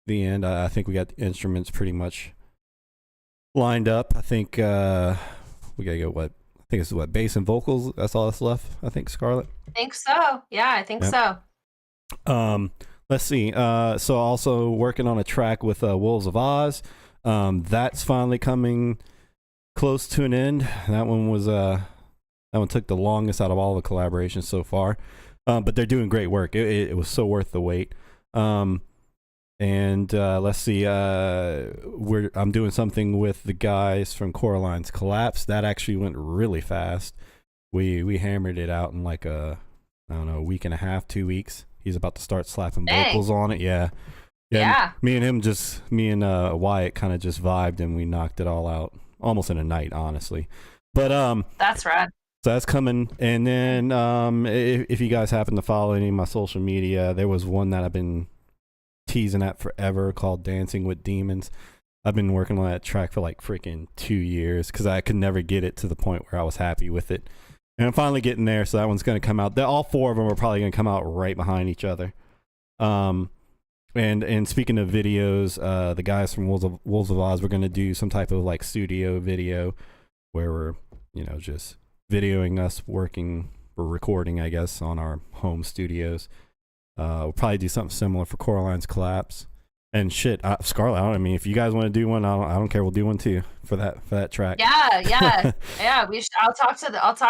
the end. I think we got the instruments pretty much lined up. I think we gotta go I think it's bass and vocals. That's all that's left. I think, Scarlett. I think so. Yeah, I think so. Let's see. So also working on a track with Wolves of Oz. That's finally coming close to an end. That one took the longest out of all the collaborations so far. But they're doing great work. It was so worth the wait. And let's see. I'm doing something with the guys from Coraline's Collapse. That actually went really fast. We hammered it out in like a week and a half, 2 weeks. He's about to start slapping vocals on it. Yeah. Me and Wyatt kind of just vibed and we knocked it all out almost in a night, honestly. But That's rad. so that's coming. And then if you guys happen to follow any of my social media, there was one that I've been teasing at forever called Dancing with Demons. I've been working on that track for like freaking 2 years because I could never get it to the point where I was happy with it. And I'm finally getting there, so that one's going to come out. All 4 of them are probably going to come out right behind each other. And speaking of videos, the guys from Wolves of Oz, we're going to do some type of like studio video where we're, just videoing us working or recording, I guess, on our home studios. We'll probably do something similar for Coraline's Collapse. And shit, Scarlett, I mean, if you guys want to do one, I don't care. We'll do one too for that track. Yeah. We should, I'll talk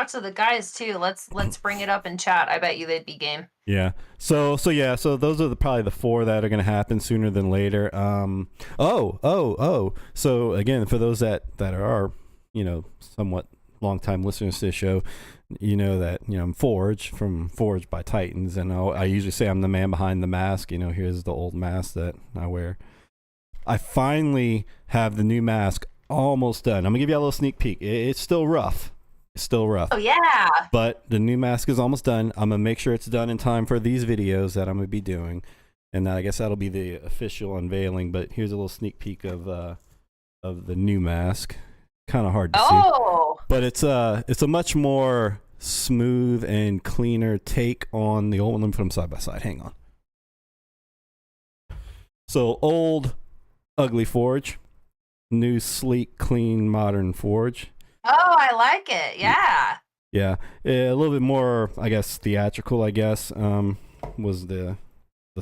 to the guys too. Let's bring it up in chat. I bet you they'd be game. Yeah. So those are probably the 4 that are going to happen sooner than later. So again, for those that are, somewhat longtime listeners to the show, that I'm Forge from Forge by Titans, and I usually say I'm the man behind the mask. Here's the old mask that I wear. I finally have the new mask almost done. I'm gonna give you a little sneak peek. It's still rough. Oh yeah. But the new mask is almost done. I'm gonna make sure it's done in time for these videos that I'm gonna be doing, and I guess that'll be the official unveiling. But here's a little sneak peek of the new mask. Kind of hard to see, but it's a much more smooth and cleaner take on the old one. Let me put them side by side. Hang on. So old, ugly Forge, new, sleek, clean, modern Forge. Oh, I like it. Yeah. Yeah, a little bit more, I guess, theatrical. I guess was the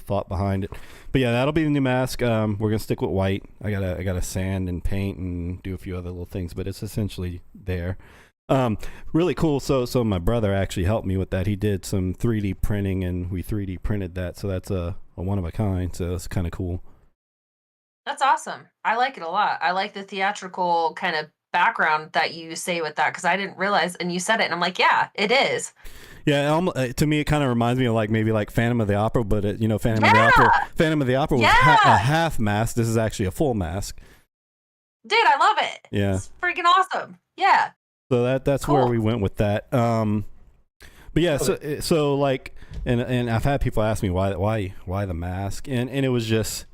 thought behind it. But yeah, that'll be the new mask. We're gonna stick with white. I gotta sand and paint and do a few other little things, but it's essentially there. Really cool. So my brother actually helped me with that. He did some 3D printing and we 3D printed that. So that's a one of a kind. So it's kind of cool. That's awesome. I like it a lot. I like the theatrical kind of background that you say with that because I didn't realize, and you said it, and I'm like, yeah, it is. Yeah, to me, it kind of reminds me of like maybe like Phantom of the Opera, but Phantom of the Yeah. Opera. Phantom of the Opera was Yeah. a half mask. This is actually a full mask. Dude, I love it. Yeah. It's freaking awesome. Yeah. So that's where Cool. we went with that. But yeah, so like, and I've had people ask me why the mask, and it was just,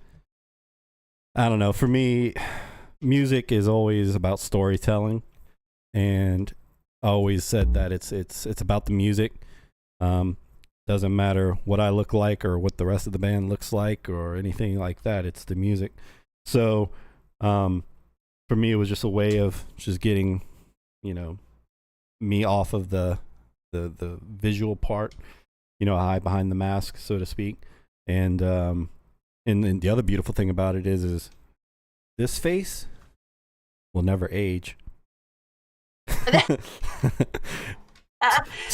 I don't know. For me, music is always about storytelling, and I always said that it's about the music. Doesn't matter what I look like or what the rest of the band looks like or anything like that. It's the music. So, for me, it was just a way of just getting, me off of the visual part, hide behind the mask, so to speak. And the other beautiful thing about it is this face will never age.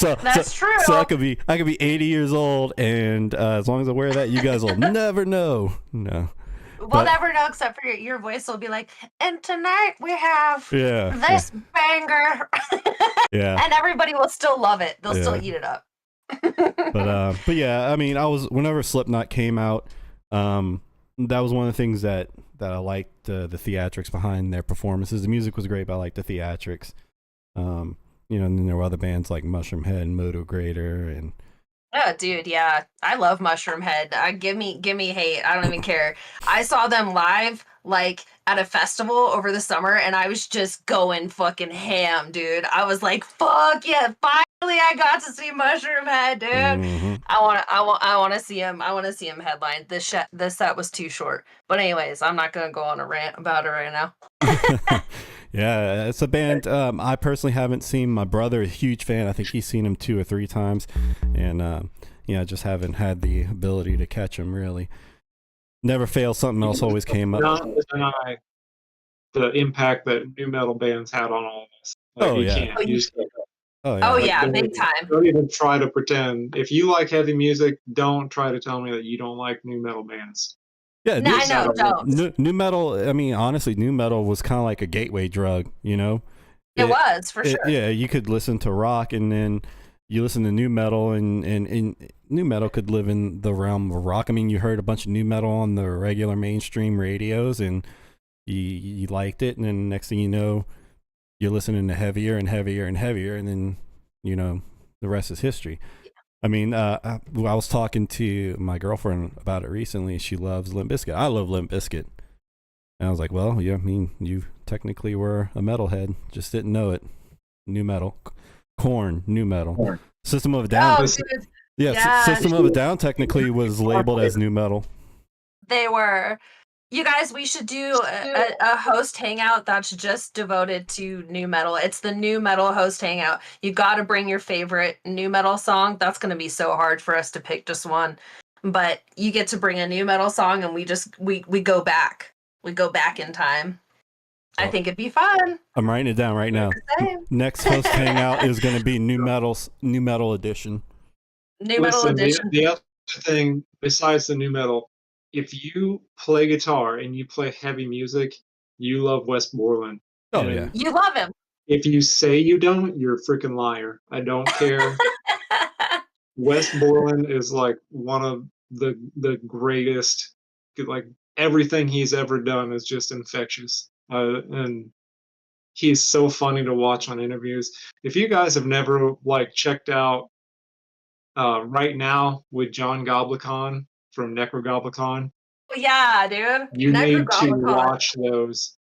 That's true. So I could be 80 years old, and as long as I wear that, you guys will never know. No. We'll never know except for your voice will be like, and tonight we have Yeah. this banger. Yeah. And everybody will still love it. They'll still Yeah. eat it up. But yeah, I mean, whenever Slipknot came out, that was one of the things that I liked, the theatrics behind their performances. The music was great, but I liked the theatrics. And then there were other bands like Mushroom Head and Moto Grader, and Oh, dude, yeah, I love Mushroom Head. Give me hate. I don't even care. I saw them live, like at a festival over the summer, and I was just going fucking ham, dude. I was like, "Fuck yeah! Finally, I got to see Mushroom Head, dude. Mhm. I want to see him. I want to see him headline. This set was too short. But anyways, I'm not gonna go on a rant about it right now. Yeah, it's a band I personally haven't seen. My brother is a huge fan. I think he's seen him 2 or 3 times, and I just haven't had the ability to catch him. Really, never fails. Something else always came up. Not deny the impact that new metal bands had on all of us. Oh, you yeah. can't. You just can't. Oh yeah, Oh Like, yeah, don't big even- time. Don't even try to pretend. If you like heavy music, don't try to tell me that you don't like new metal bands. yeah. No, I know, don't. New metal. I mean, honestly, new metal was kind of like a gateway drug. It was for sure. Yeah, you could listen to rock, and then you listen to new metal, and new metal could live in the realm of rock. I mean, you heard a bunch of new metal on the regular mainstream radios, and you liked it, and then next thing you know, you're listening to heavier and heavier and heavier, and then the rest is history. I mean, I was talking to my girlfriend about it recently. She loves Limp Bizkit. I love Limp Bizkit. And I was like, well, yeah, I mean, you technically were a metalhead, just didn't know it. New metal. Korn, new metal. Korn. System of a Down. Oh, dude, Yeah, yeah. System of a Down technically was labeled as new metal. they were. You guys, we should do a host hangout that's just devoted to new metal. It's the new metal host hangout. You got to bring your favorite new metal song. That's going to be so hard for us to pick just one. But you get to bring a new metal song, and we go back. We go back in time. I think it'd be fun. I'm writing it down right now. Same. Next host hangout is going to be new metal edition. New metal Listen, edition. the other thing besides the new metal, if you play guitar and you play heavy music, you love Wes Borland. Oh And yeah. You love him. If you say you don't, you're a freaking liar. I don't care. Wes Borland is like one of the greatest. Like everything he's ever done is just infectious, and he's so funny to watch on interviews. If you guys have never like checked out Right Now with John Goblikon from Necrogoblikon, Yeah, dude. you need to Necrogoblikon. watch those.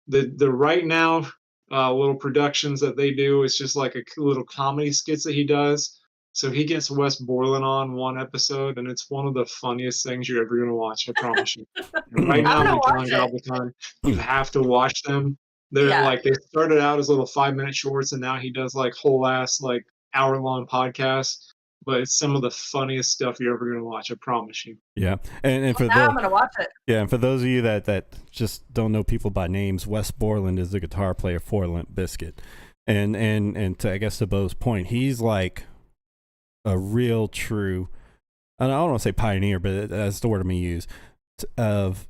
The Right Now little productions that they do, it's just like a little comedy skits that he does. So he gets Wes Borland on one episode, and it's one of the funniest things you're ever gonna watch. I promise you. And Right I'm Now gonna with John watch Goblikon, you have to watch them. They're Yeah. like they started out as little 5-minute shorts, and now he does like whole ass like hour-long podcasts. But it's some of the funniest stuff you're ever gonna watch. I promise you. Yeah. And for Now I'm gonna watch it. Yeah, and for those of you that just don't know people by names, Wes Borland is the guitar player for Limp Bizkit. And to, I guess to Bo's point, he's like a real true, and I don't want to say pioneer, but that's the word I'm going to use, of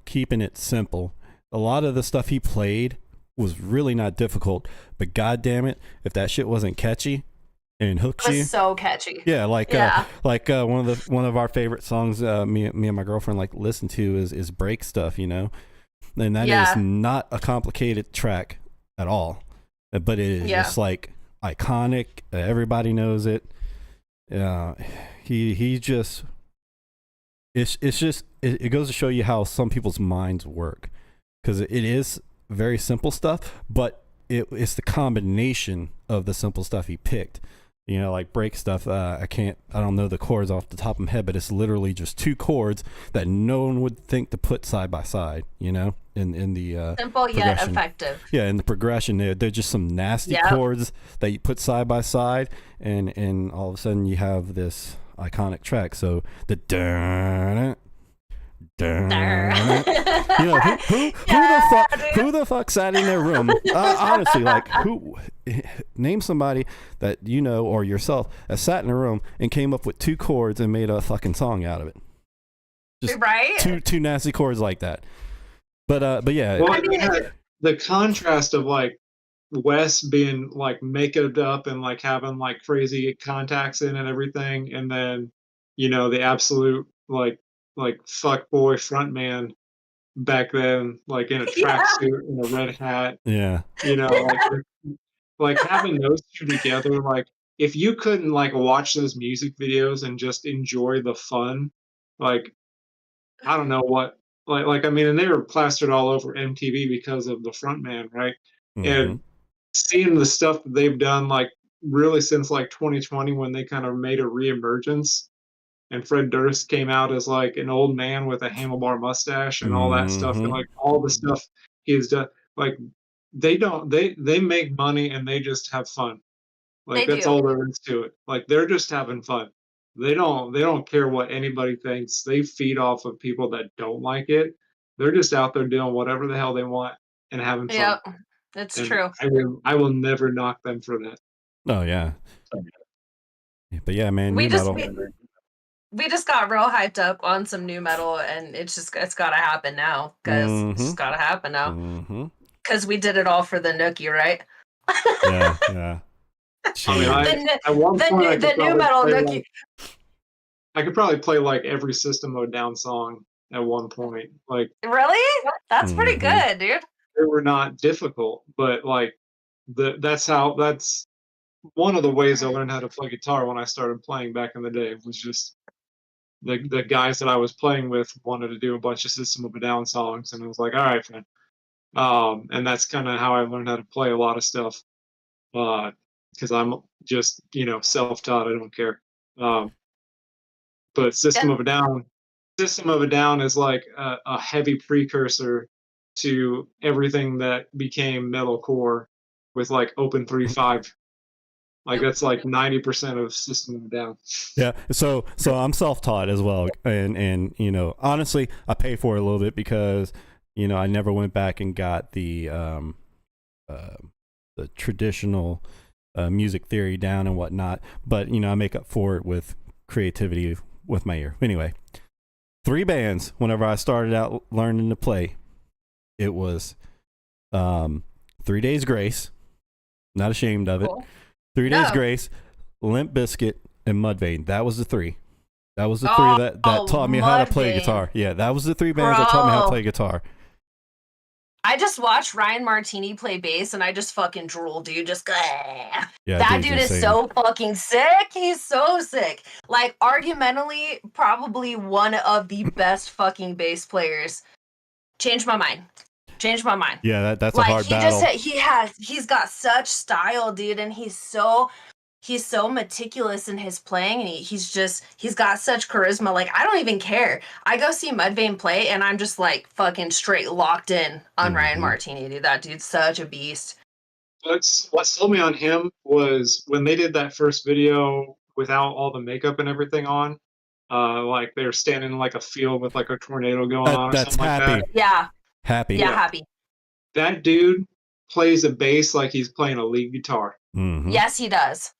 keeping it simple. A lot of the stuff he played was really not difficult, but god damn it, if that shit wasn't catchy and hooks It you. was so catchy. Yeah, like Yeah. one of our favorite songs me and my girlfriend like listen to is Break Stuff, you know. And that is Yeah. not a complicated track at all. But it is Yeah. just like iconic. Everybody knows it. He just it's just it goes to show you how some people's minds work, because it is very simple stuff, but it's the combination of the simple stuff he picked. You know, like Break Stuff. I don't know the chords off the top of my head, but it's literally just two chords that no one would think to put side by side. You know, in the Simple yet progression. effective. Yeah, in the progression, they're just some nasty Yep. chords that you put side by side, and all of a sudden you have this iconic track. So the dun, dun, you know, who the fuck sat in their room? Honestly, like name somebody that you know or yourself that sat in a room and came up with two chords and made a fucking song out of it. Just Right? two nasty chords like that. But yeah, Well, I mean, the contrast of like Wes being like makeuped up and like having like crazy contacts in and everything, and then the absolute like fuck boy frontman back then, like in a Yeah. tracksuit and a red hat, yeah. like having those two together, like if you couldn't like watch those music videos and just enjoy the fun, like I don't know what I mean, and they were plastered all over MTV because of the frontman, right? Mhm. And seeing the stuff that they've done, like really since like 2020 when they kind of made a reemergence, and Fred Durst came out as like an old man with a handlebar mustache and all that stuff, and Mhm. like all the stuff he's done, like they make money and they just have fun. Like They that's do. all there is to it. Like they're just having fun. They don't care what anybody thinks. They feed off of people that don't like it. They're just out there doing whatever the hell they want and having fun. Yep. It's And true. I will never knock them for that. Oh yeah. But yeah, man, We new just metal. we just got real hyped up on some new metal, and it's got to happen now, guys. It's just got to happen now, Mm-hmm. because we did it all for the Nookie, right? Yeah, yeah. I mean, The at one the, point, new, I the could new probably metal play, Nookie. like, I could probably play like every System of a Down song at one point. Like Really? That's pretty Mhm. good, dude. they were not difficult, but like that's one of the ways I learned how to play guitar when I started playing back in the day. Was just the guys that I was playing with wanted to do a bunch of System of a Down songs, and I was like, all right, man. And that's kind of how I learned how to play a lot of stuff. Because I'm just self-taught. I don't care. But System of a Down is like a heavy precursor to everything that became metalcore with like Open 3.5. Like that's like 90% of System of a Down. Yeah. So I'm self-taught as well, and honestly, I pay for it a little bit because I never went back and got the traditional music theory down and whatnot. But I make up for it with creativity with my ear. Anyway, 3 bands. Whenever I started out learning to play, it was 3 Days Grace. Not ashamed of it. Cool. 3 Days No. Grace, Limp Bizkit, and Mudvayne. That was the 3. That was the 3 Oh, that taught me how to play Mudvayne. guitar. Yeah, that was the 3 bands that taught me how to Bro. play guitar. I just watched Ryan Martini play bass, and I just fucking drool, dude. Just Yeah, that dude's dude is insane. so fucking sick. He's so sick. Like, argumentally, probably one of the best fucking bass players. Changed my mind. Yeah, that's Like, a hard battle. he's got such style, dude, and he's so meticulous in his playing, and he's got such charisma. Like, I don't even care. I go see Mudvayne play, and I'm just like fucking straight locked in on Ryan Mhm. Martini, dude. That dude's such a beast. What sold me on him was when they did that first video without all the makeup and everything on. Like they were standing in like a field with like a tornado going on or That's something like Happy. that. Yeah, Happy. yeah, happy. That dude plays a bass like he's playing a lead guitar. Mhm. Yes, he does.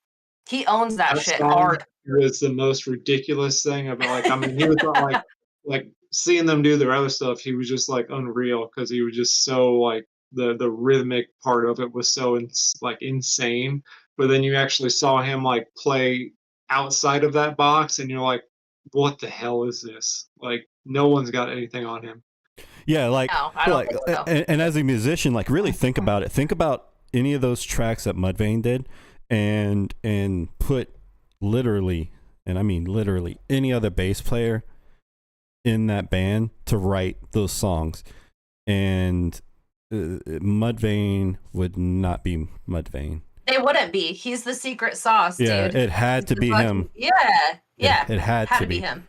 He owns that shit song hard. was the most ridiculous thing about. Like, I mean, he was not like seeing them do their other stuff. He was just like unreal because he was just so like the rhythmic part of it was so like insane. But then you actually saw him like play outside of that box, and you're like, what the hell is this? Like, no one's got anything on him. Yeah, like, No, I don't think so. and as a musician, like, really think about it. Think about any of those tracks that Mudvayne did, and put literally, and I mean literally, any other bass player in that band to write those songs, and Mudvayne would not be Mudvayne. They wouldn't be. He's the secret sauce, Yeah, dude. it had He's to the be fucking- him. Yeah. It had to be. him.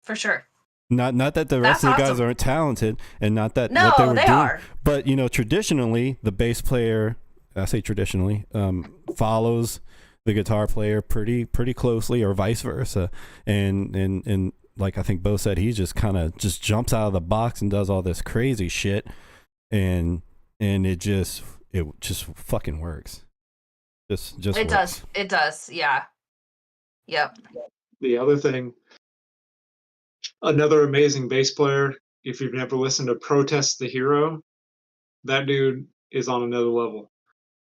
For sure. Not that the rest That's of the guys awesome. aren't talented, and not that No, what they were they doing. are. But traditionally, the bass player, I say traditionally, follows the guitar player pretty closely, or vice versa. And like I think Bo said, he just kind of just jumps out of the box and does all this crazy shit, and it just fucking works. Just It works. does. It does. Yeah. Yep. The other thing, another amazing bass player, if you've never listened to Protest the Hero, that dude is on another level.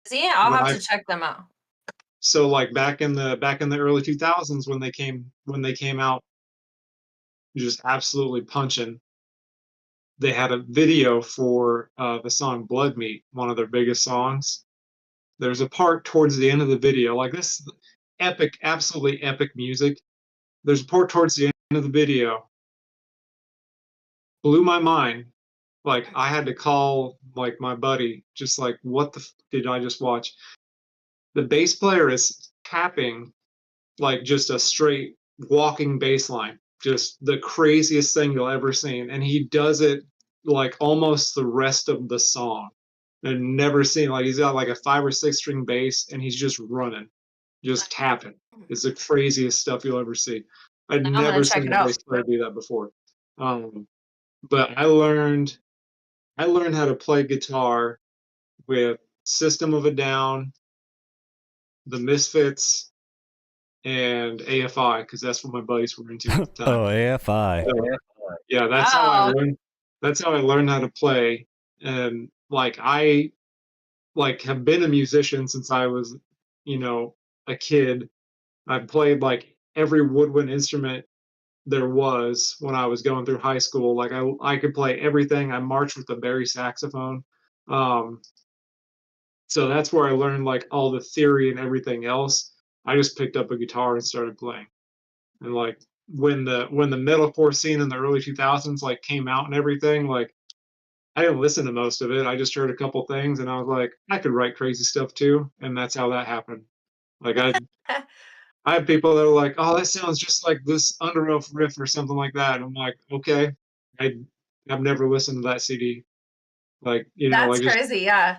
See, I'll When have I- to check them out. So like back in the early 2000s when they came out just absolutely punching, they had a video for the song Blood Meat, one of their biggest songs. There's a part towards the end of the video, like this epic, absolutely epic music. There's a part towards the end of the video, blew my mind. Like, I had to call like my buddy, just like, what the did I just watch? The bass player is tapping like just a straight walking bass line, just the craziest thing you'll ever seen, and he does it like almost the rest of the song. I've never seen, like, he's got like a 5 or 6 string bass and he's just running, just tapping. It's the craziest stuff you'll ever see. I'd I'm gonna never check seen it a out. bass player do that before. But I learned how to play guitar with System of a Down, the Misfits, and AFI, because that's what my buddies were into at the time. Oh, AFI. So, yeah, that's how I Wow. learned. That's how I learned how to play. And like I have been a musician since I was, a kid. I played like every woodwind instrument there was when I was going through high school. Like I could play everything. I marched with the Barry saxophone. So that's where I learned like all the theory and everything else. I just picked up a guitar and started playing. And like when the metalcore scene in the early 2000s like came out and everything, like I didn't listen to most of it. I just heard a couple things and I was like, I could write crazy stuff too. And that's how that happened. Like I have people that are like, oh, that sounds just like this Under Oath riff or something like that. And I'm like, okay, I've never listened to that CD. Like, That's like just crazy. Yeah.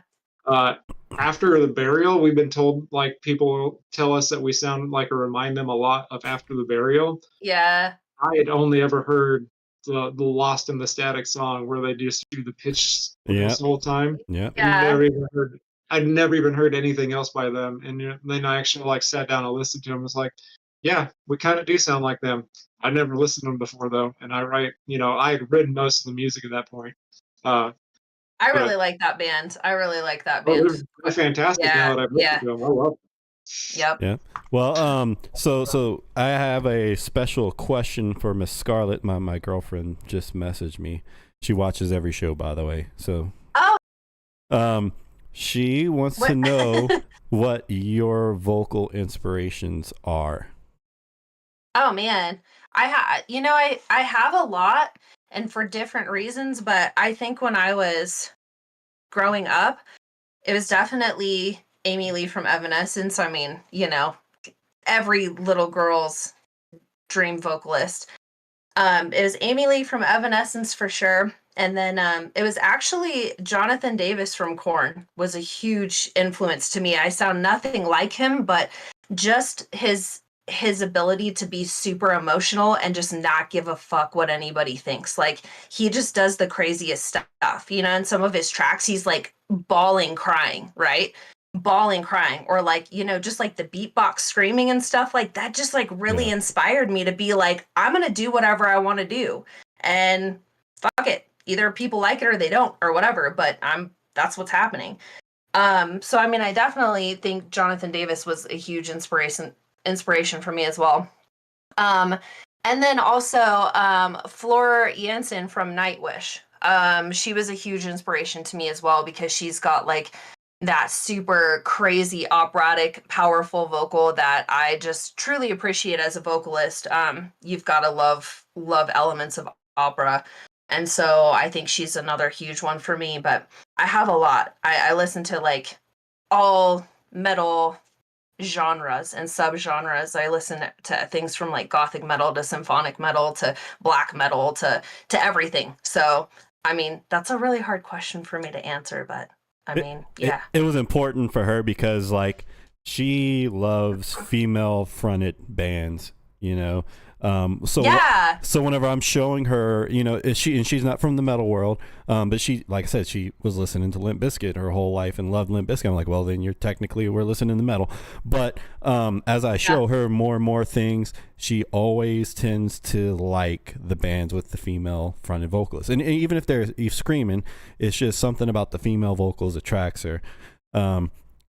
after the Burial, we've been told, like, people tell us that we sound like or remind them a lot of After the Burial. Yeah. I had only ever heard the Lost in the Static song where they just do the pitch Yeah. this whole time. Yeah. Yeah. I'd never even heard anything else by them. And then I actually like sat down and listened to them. It's like, yeah, we kind of do sound like them. I'd never listened to them before though. And I had written most of the music at that point. I really like that band. I really like that But band. they're fantastic Yeah, now that I've listened yeah. to them. I love them. Yep. Yeah. Well, so I have a special question for Miss Scarlett. My girlfriend just messaged me. She watches every show, by the way. So. Oh. She wants to What- know what your vocal inspirations are. Oh man, I have a lot, and for different reasons. But I think when I was growing up, it was definitely Amy Lee from Evanescence. I mean, every little girl's dream vocalist. It was Amy Lee from Evanescence for sure. And then it was actually Jonathan Davis from Korn was a huge influence to me. I sound nothing like him, but just his ability to be super emotional and just not give a fuck what anybody thinks. Like he just does the craziest stuff, in some of his tracks, he's like bawling, crying, right? Bawling, crying, or like, just like the beatbox screaming and stuff like that just like really Yeah. inspired me to be like, I'm going to do whatever I want to do and fuck it. either people like it or they don't or whatever, but that's what's happening. So I mean, I definitely think Jonathan Davis was a huge inspiration for me as well. And then also Flora Jensen from Nightwish. She was a huge inspiration to me as well because she's got like that super crazy operatic powerful vocal that I just truly appreciate as a vocalist. You've got to love elements of opera, and so I think she's another huge one for me. But I have a lot. I listen to like all metal genres and subgenres. I listen to things from like gothic metal to symphonic metal to black metal to everything. So I mean, that's a really hard question for me to answer, but I mean, yeah. It was important for her because like she loves female fronted bands, you know. So Yeah. so whenever I'm showing her, you know, she's not from the metal world, but she, like I said, she was listening to Limp Bizkit her whole life and loved Limp Bizkit. I'm like, well, then we're listening to metal. But as I show her more and more things, she always tends to like the bands with the female fronted vocalists, and even if they're screaming, it's just something about the female vocals attracts her.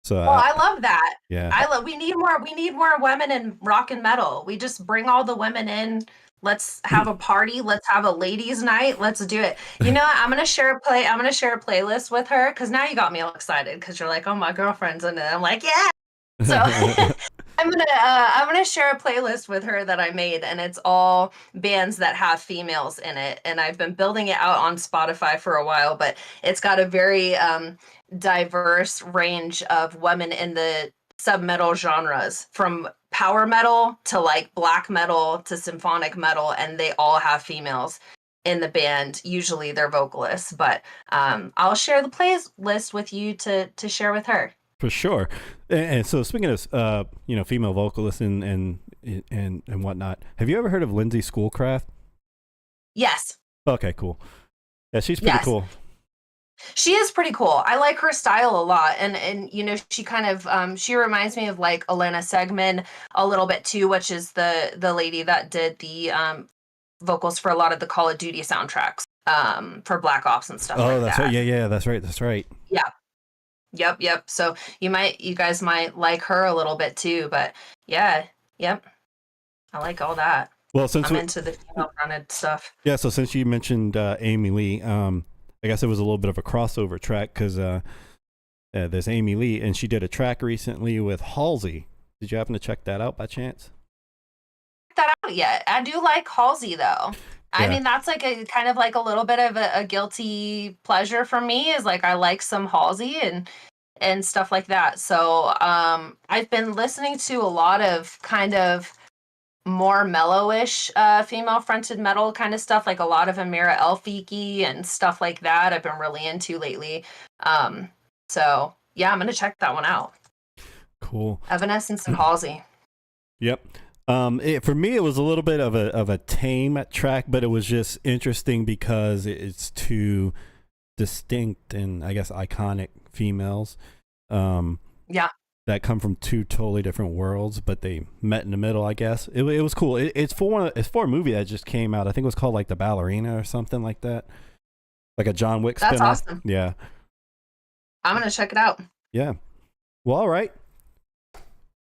So I love that. Yeah. We need more women in rock and metal. We just bring all the women in. Let's have a party. Let's have a ladies' night. Let's do it. You know, I'm gonna share a playlist with her because now you got me all excited because you're like, oh, my girlfriend's in it. I'm like, yeah. So I'm gonna share a playlist with her that I made, and it's all bands that have females in it. And I've been building it out on Spotify for a while, but it's got a very diverse range of women in the sub-metal genres, from power metal to like black metal to symphonic metal, and they all have females in the band. Usually they're vocalists, but I'll share the playlist with you to share with her. For sure. And so speaking of you know, female vocalists and whatnot, have you ever heard of Lindsay Schoolcraft? Yes. Okay, cool. Yeah, she's pretty cool. She is pretty cool. I like her style a lot, and you know, she kind of she reminds me of like Elena Segman a little bit too, which is the lady that did the vocals for a lot of the Call of Duty soundtracks for Black Ops and stuff. Oh, that's right. Yeah, that's right. Yeah. Yep. So you guys might like her a little bit too, but yeah, yep. I like all that. Well, since I'm into the female fronted stuff. Yeah, so since you mentioned Amy Lee, I guess it was a little bit of a crossover track because there's Amy Lee, and she did a track recently with Halsey. Did you happen to check that out by chance? That out yet? I do like Halsey though. I Yeah. mean, that's like a kind of like a little bit of a guilty pleasure for me, is like I like some Halsey and stuff like that. So I've been listening to a lot of kind of more mellowish female fronted metal kind of stuff, like a lot of Amira Elfiki and stuff like that I've been really into lately. So yeah, I'm gonna check that one out. Cool. Evanescence and Halsey. Yep. For me, it was a little bit of a tame track, but it was just interesting because it's two distinct and I guess iconic females. Yeah. That come from two totally different worlds, but they met in the middle. I guess it was cool. It's for a movie that just came out. I think it was called like The Ballerina or something like that, like a John Wick spin-off. That's awesome. Yeah. I'm gonna check it out. Yeah. Well, all right.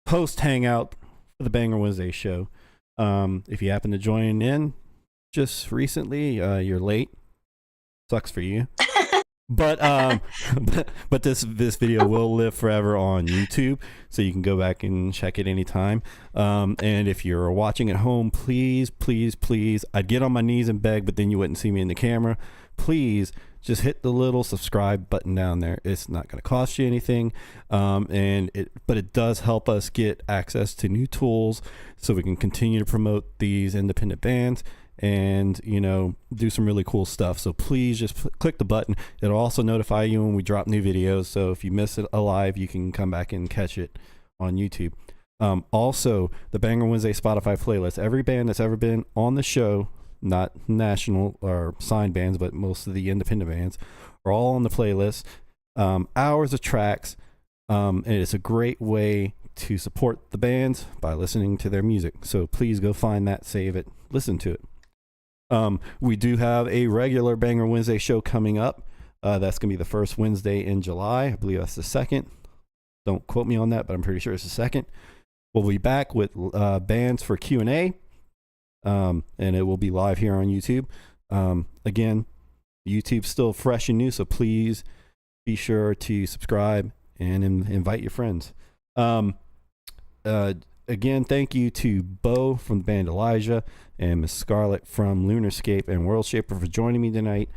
Post hangout for the Banger Wednesday show. If you happen to join in just recently, you're late. Sucks for you. But but this video will live forever on YouTube, so you can go back and check it anytime. And if you're watching at home, please, I'd get on my knees and beg, but then you wouldn't see me in the camera. Please just hit the little subscribe button down there. It's not going to cost you anything, but it does help us get access to new tools, so we can continue to promote these independent bands and, you know, do some really cool stuff. So please just click the button. It'll also notify you when we drop new videos, so if you miss it alive, you can come back and catch it on YouTube. Also, the Banger Wednesday Spotify playlist, every band that's ever been on the show, not national or signed bands, but most of the independent bands, are all on the playlist. Hours of tracks, and it's a great way to support the bands by listening to their music. So please go find that, save it, listen to it. We do have a regular Banger Wednesday show coming up. That's going to be the first Wednesday in July. I believe that's the second. Don't quote me on that, but I'm pretty sure it's the second. We'll be back with bands for Q&A, and it will be live here on YouTube. Again, YouTube's still fresh and new, so please be sure to subscribe and invite your friends. Again, thank you to Bo from the band Elijah and Miss Scarlett from Lunarscape and World Shaper for joining me tonight.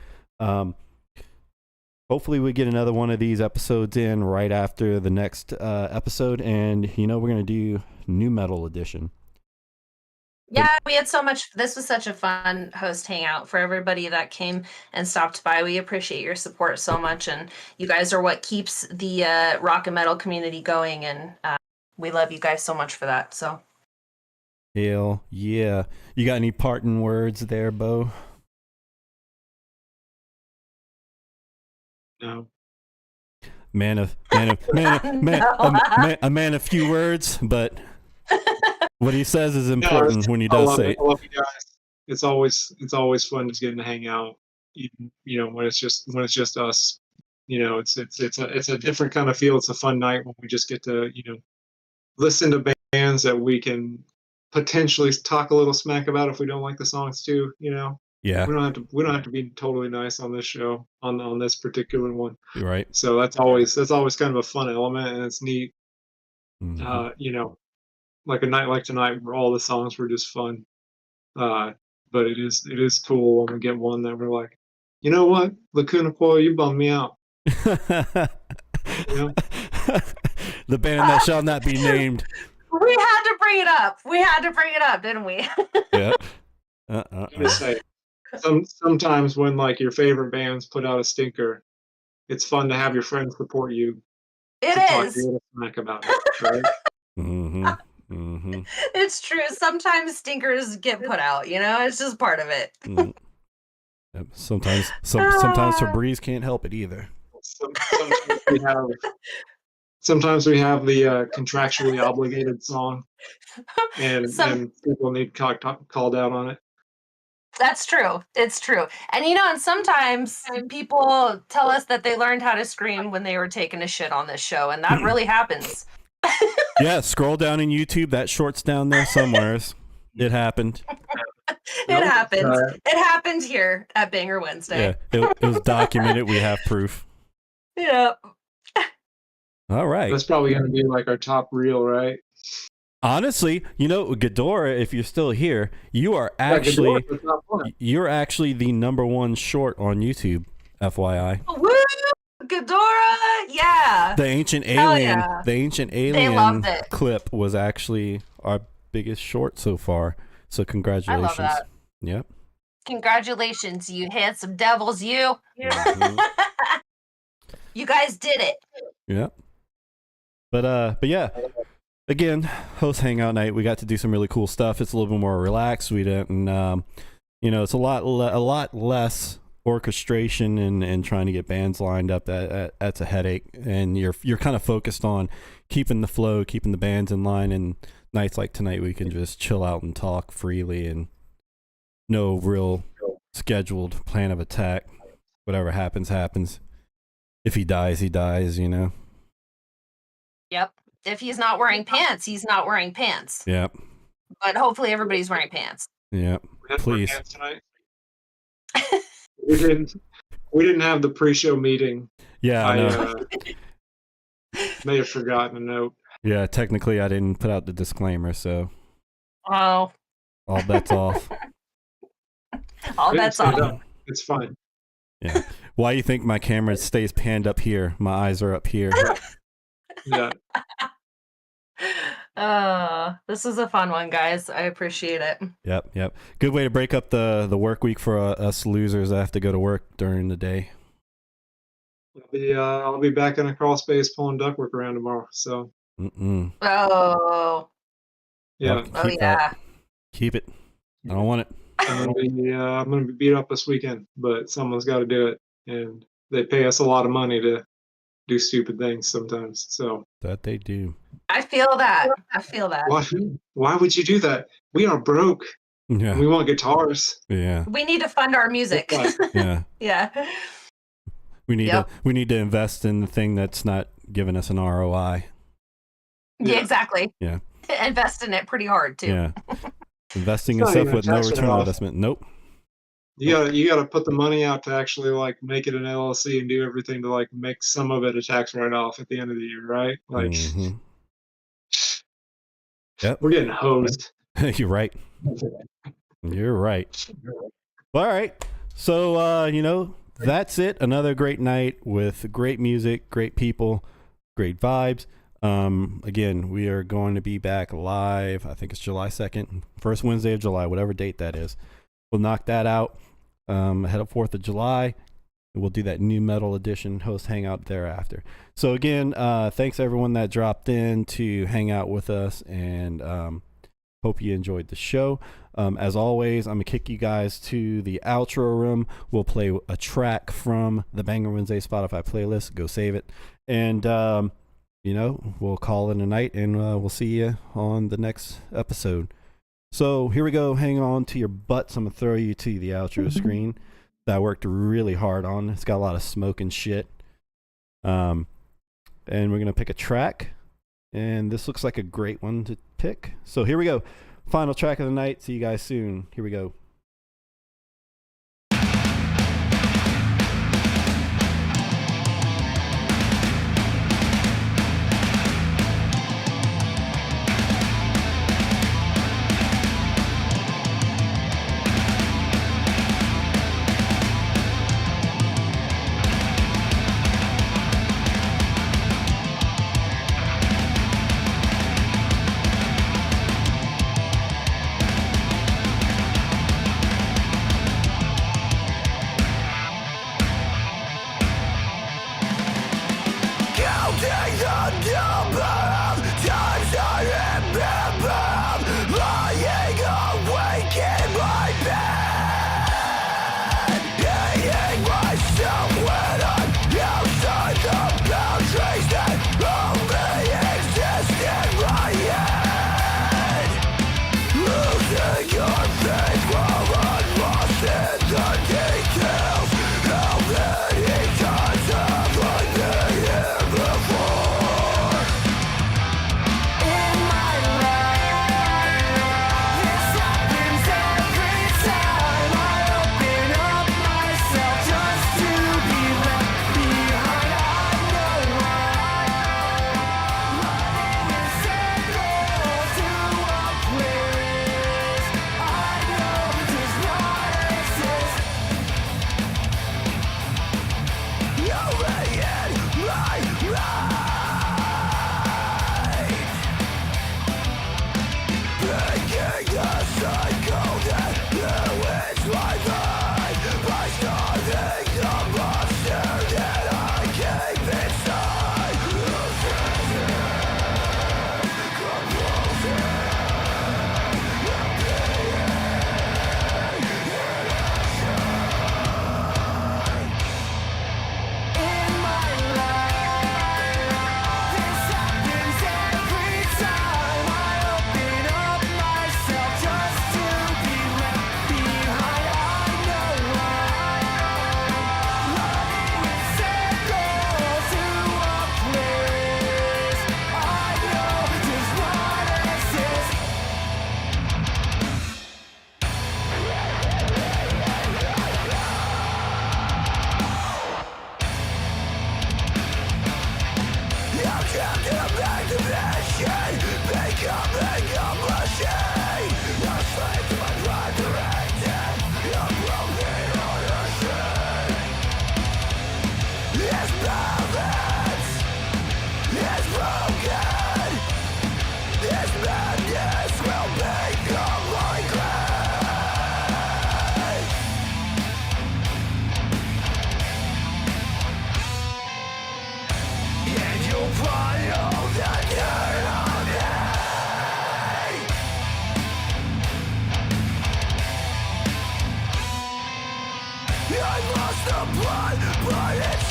Hopefully we get another one of these episodes in right after the next episode, and we're going to do New Metal Edition. Yeah, we had so much. This was such a fun host hangout for everybody that came and stopped by. We appreciate your support so much, and you guys are what keeps the rock and metal community going, and we love you guys so much for that. So, Hell yeah. You got any parting words there, Bo? No. A man of few words, but what he says is important when he does say it. I love you guys. It's always fun just getting to hang out. Even, when it's just us. It's a different kind of feel. It's a fun night when we just get to listen to bands that we can potentially talk a little smack about if we don't like the songs too. Yeah, we don't have to be totally nice on this show on this particular one. you're right. So that's always kind of a fun element, and it's neat. Mhm. Like a night like tonight where all the songs were just fun. But it is cool when we get one that we're like, you know what, Lacuna Coil, you bummed me out. The band that shall not be named. we had to bring it up, didn't we? Yeah. I'm just saying. Sometimes when like your favorite bands put out a stinker, it's fun to have your friends support you. It to talk is. a little smack about it, right? It's true. Sometimes stinkers get put out. It's just part of it. Yep. Sometimes Febreze can't help it either. Sometimes we have the contractually obligated song, and people need called out on it. That's true. It's true. And sometimes people tell us that they learned how to scream when they were taking a shit on this show, and that really happens. Yeah, scroll down in YouTube. That short's down there somewhere. It happened. It happened. It happened here at Banger Wednesday. Yeah, it was documented. We have proof. Yep. All right. That's probably going to be like our top reel, right? Honestly, Ghidorah, if you're still here, you're actually the number one short on YouTube, FYI. Woo! Ghidorah! Yeah. The ancient Hell alien, yeah. They loved it. clip was actually our biggest short so far. So congratulations. I love that. Yep. Congratulations, you handsome devils, you. Mhm. You guys did it. Yep. But yeah. Again, host hangout night. We got to do some really cool stuff. It's a little bit more relaxed. We didn't, it's a lot less orchestration and trying to get bands lined up. That's a headache, and you're kind of focused on keeping the flow, keeping the bands in line. And nights like tonight, we can just chill out and talk freely, and no real scheduled plan of attack. Whatever happens. If he dies, he dies. Yep. If he's not wearing pants, he's not wearing pants. Yep. But hopefully everybody's wearing pants. Yep. Please. Tonight. We didn't have the pre-show meeting. Yeah, I know. May have forgotten a note. Yeah, technically I didn't put out the disclaimer, so Oh. all bets off. All bets off. It's fine. Yeah. Why do you think my camera stays panned up here? My eyes are up here. Yeah. This is a fun one, guys. I appreciate it. Yep. Good way to break up the work week for us losers that have to go to work during the day. I'll be back in a crawl space pulling ductwork around tomorrow. So Oh. yeah. Oh yeah. Keep it. I don't want it. I'm gonna be beat up this weekend, but someone's got to do it, and they pay us a lot of money to do stupid things sometimes. So That they do. I feel that. why would you do that? We are broke. Yeah. We want guitars. Yeah. We need to fund our music. Right. Yeah. Yeah. We need Yep. to invest in the thing that's not giving us an ROI. Yeah, Yeah. exactly. Yeah. Invest in it pretty hard too. Yeah. Investing in It's not stuff even a with no tax return on write-off. investment. Nope. You gotta put the money out to actually like make it an LLC and do everything to like make some of it a tax write-off at the end of the year, right? Like Mhm. Yep. we're getting hosed. You're right. You're right. All right. So, that's it. Another great night with great music, great people, great vibes. Again, we are going to be back live. I think it's July 2nd, first Wednesday of July, whatever date that is. We'll knock that out ahead of 4th of July. We'll do that new metal edition host hangout thereafter. So again, thanks everyone that dropped in to hang out with us, and hope you enjoyed the show. As always, I'm gonna kick you guys to the outro room. We'll play a track from the Banger Wednesday Spotify playlist. Go save it, and we'll call it a night, and we'll see you on the next episode. So here we go. Hang on to your butts. I'm gonna throw you to the outro screen that I worked really hard on. It's got a lot of smoke and shit. And we're gonna pick a track, and this looks like a great one to pick. So here we go. Final track of the night. See you guys soon. Here we go. Counting the number of times I remember lying awake in my bed, hating myself when I'm outside the boundaries that only exist in my head. Losing your faith while I'm lost in the details. How many times have I been here before? In my life, this happens every time I open up myself just to be left behind. I know running is central to a place I know does not exist. You're in my right. Breaking the cycle that ruins my life by starving the monster that I keep inside. In my life, this happens every time I open up myself just to be left behind. I know running is central to a place I know does not exist. I'm trapped in a bad dimension, becoming a machine. I'm slave to my pride directed, I'm broken on a chain. This balance is broken. This madness will become my grave. And you'll follow the dirt on me. I lost the blood, but it's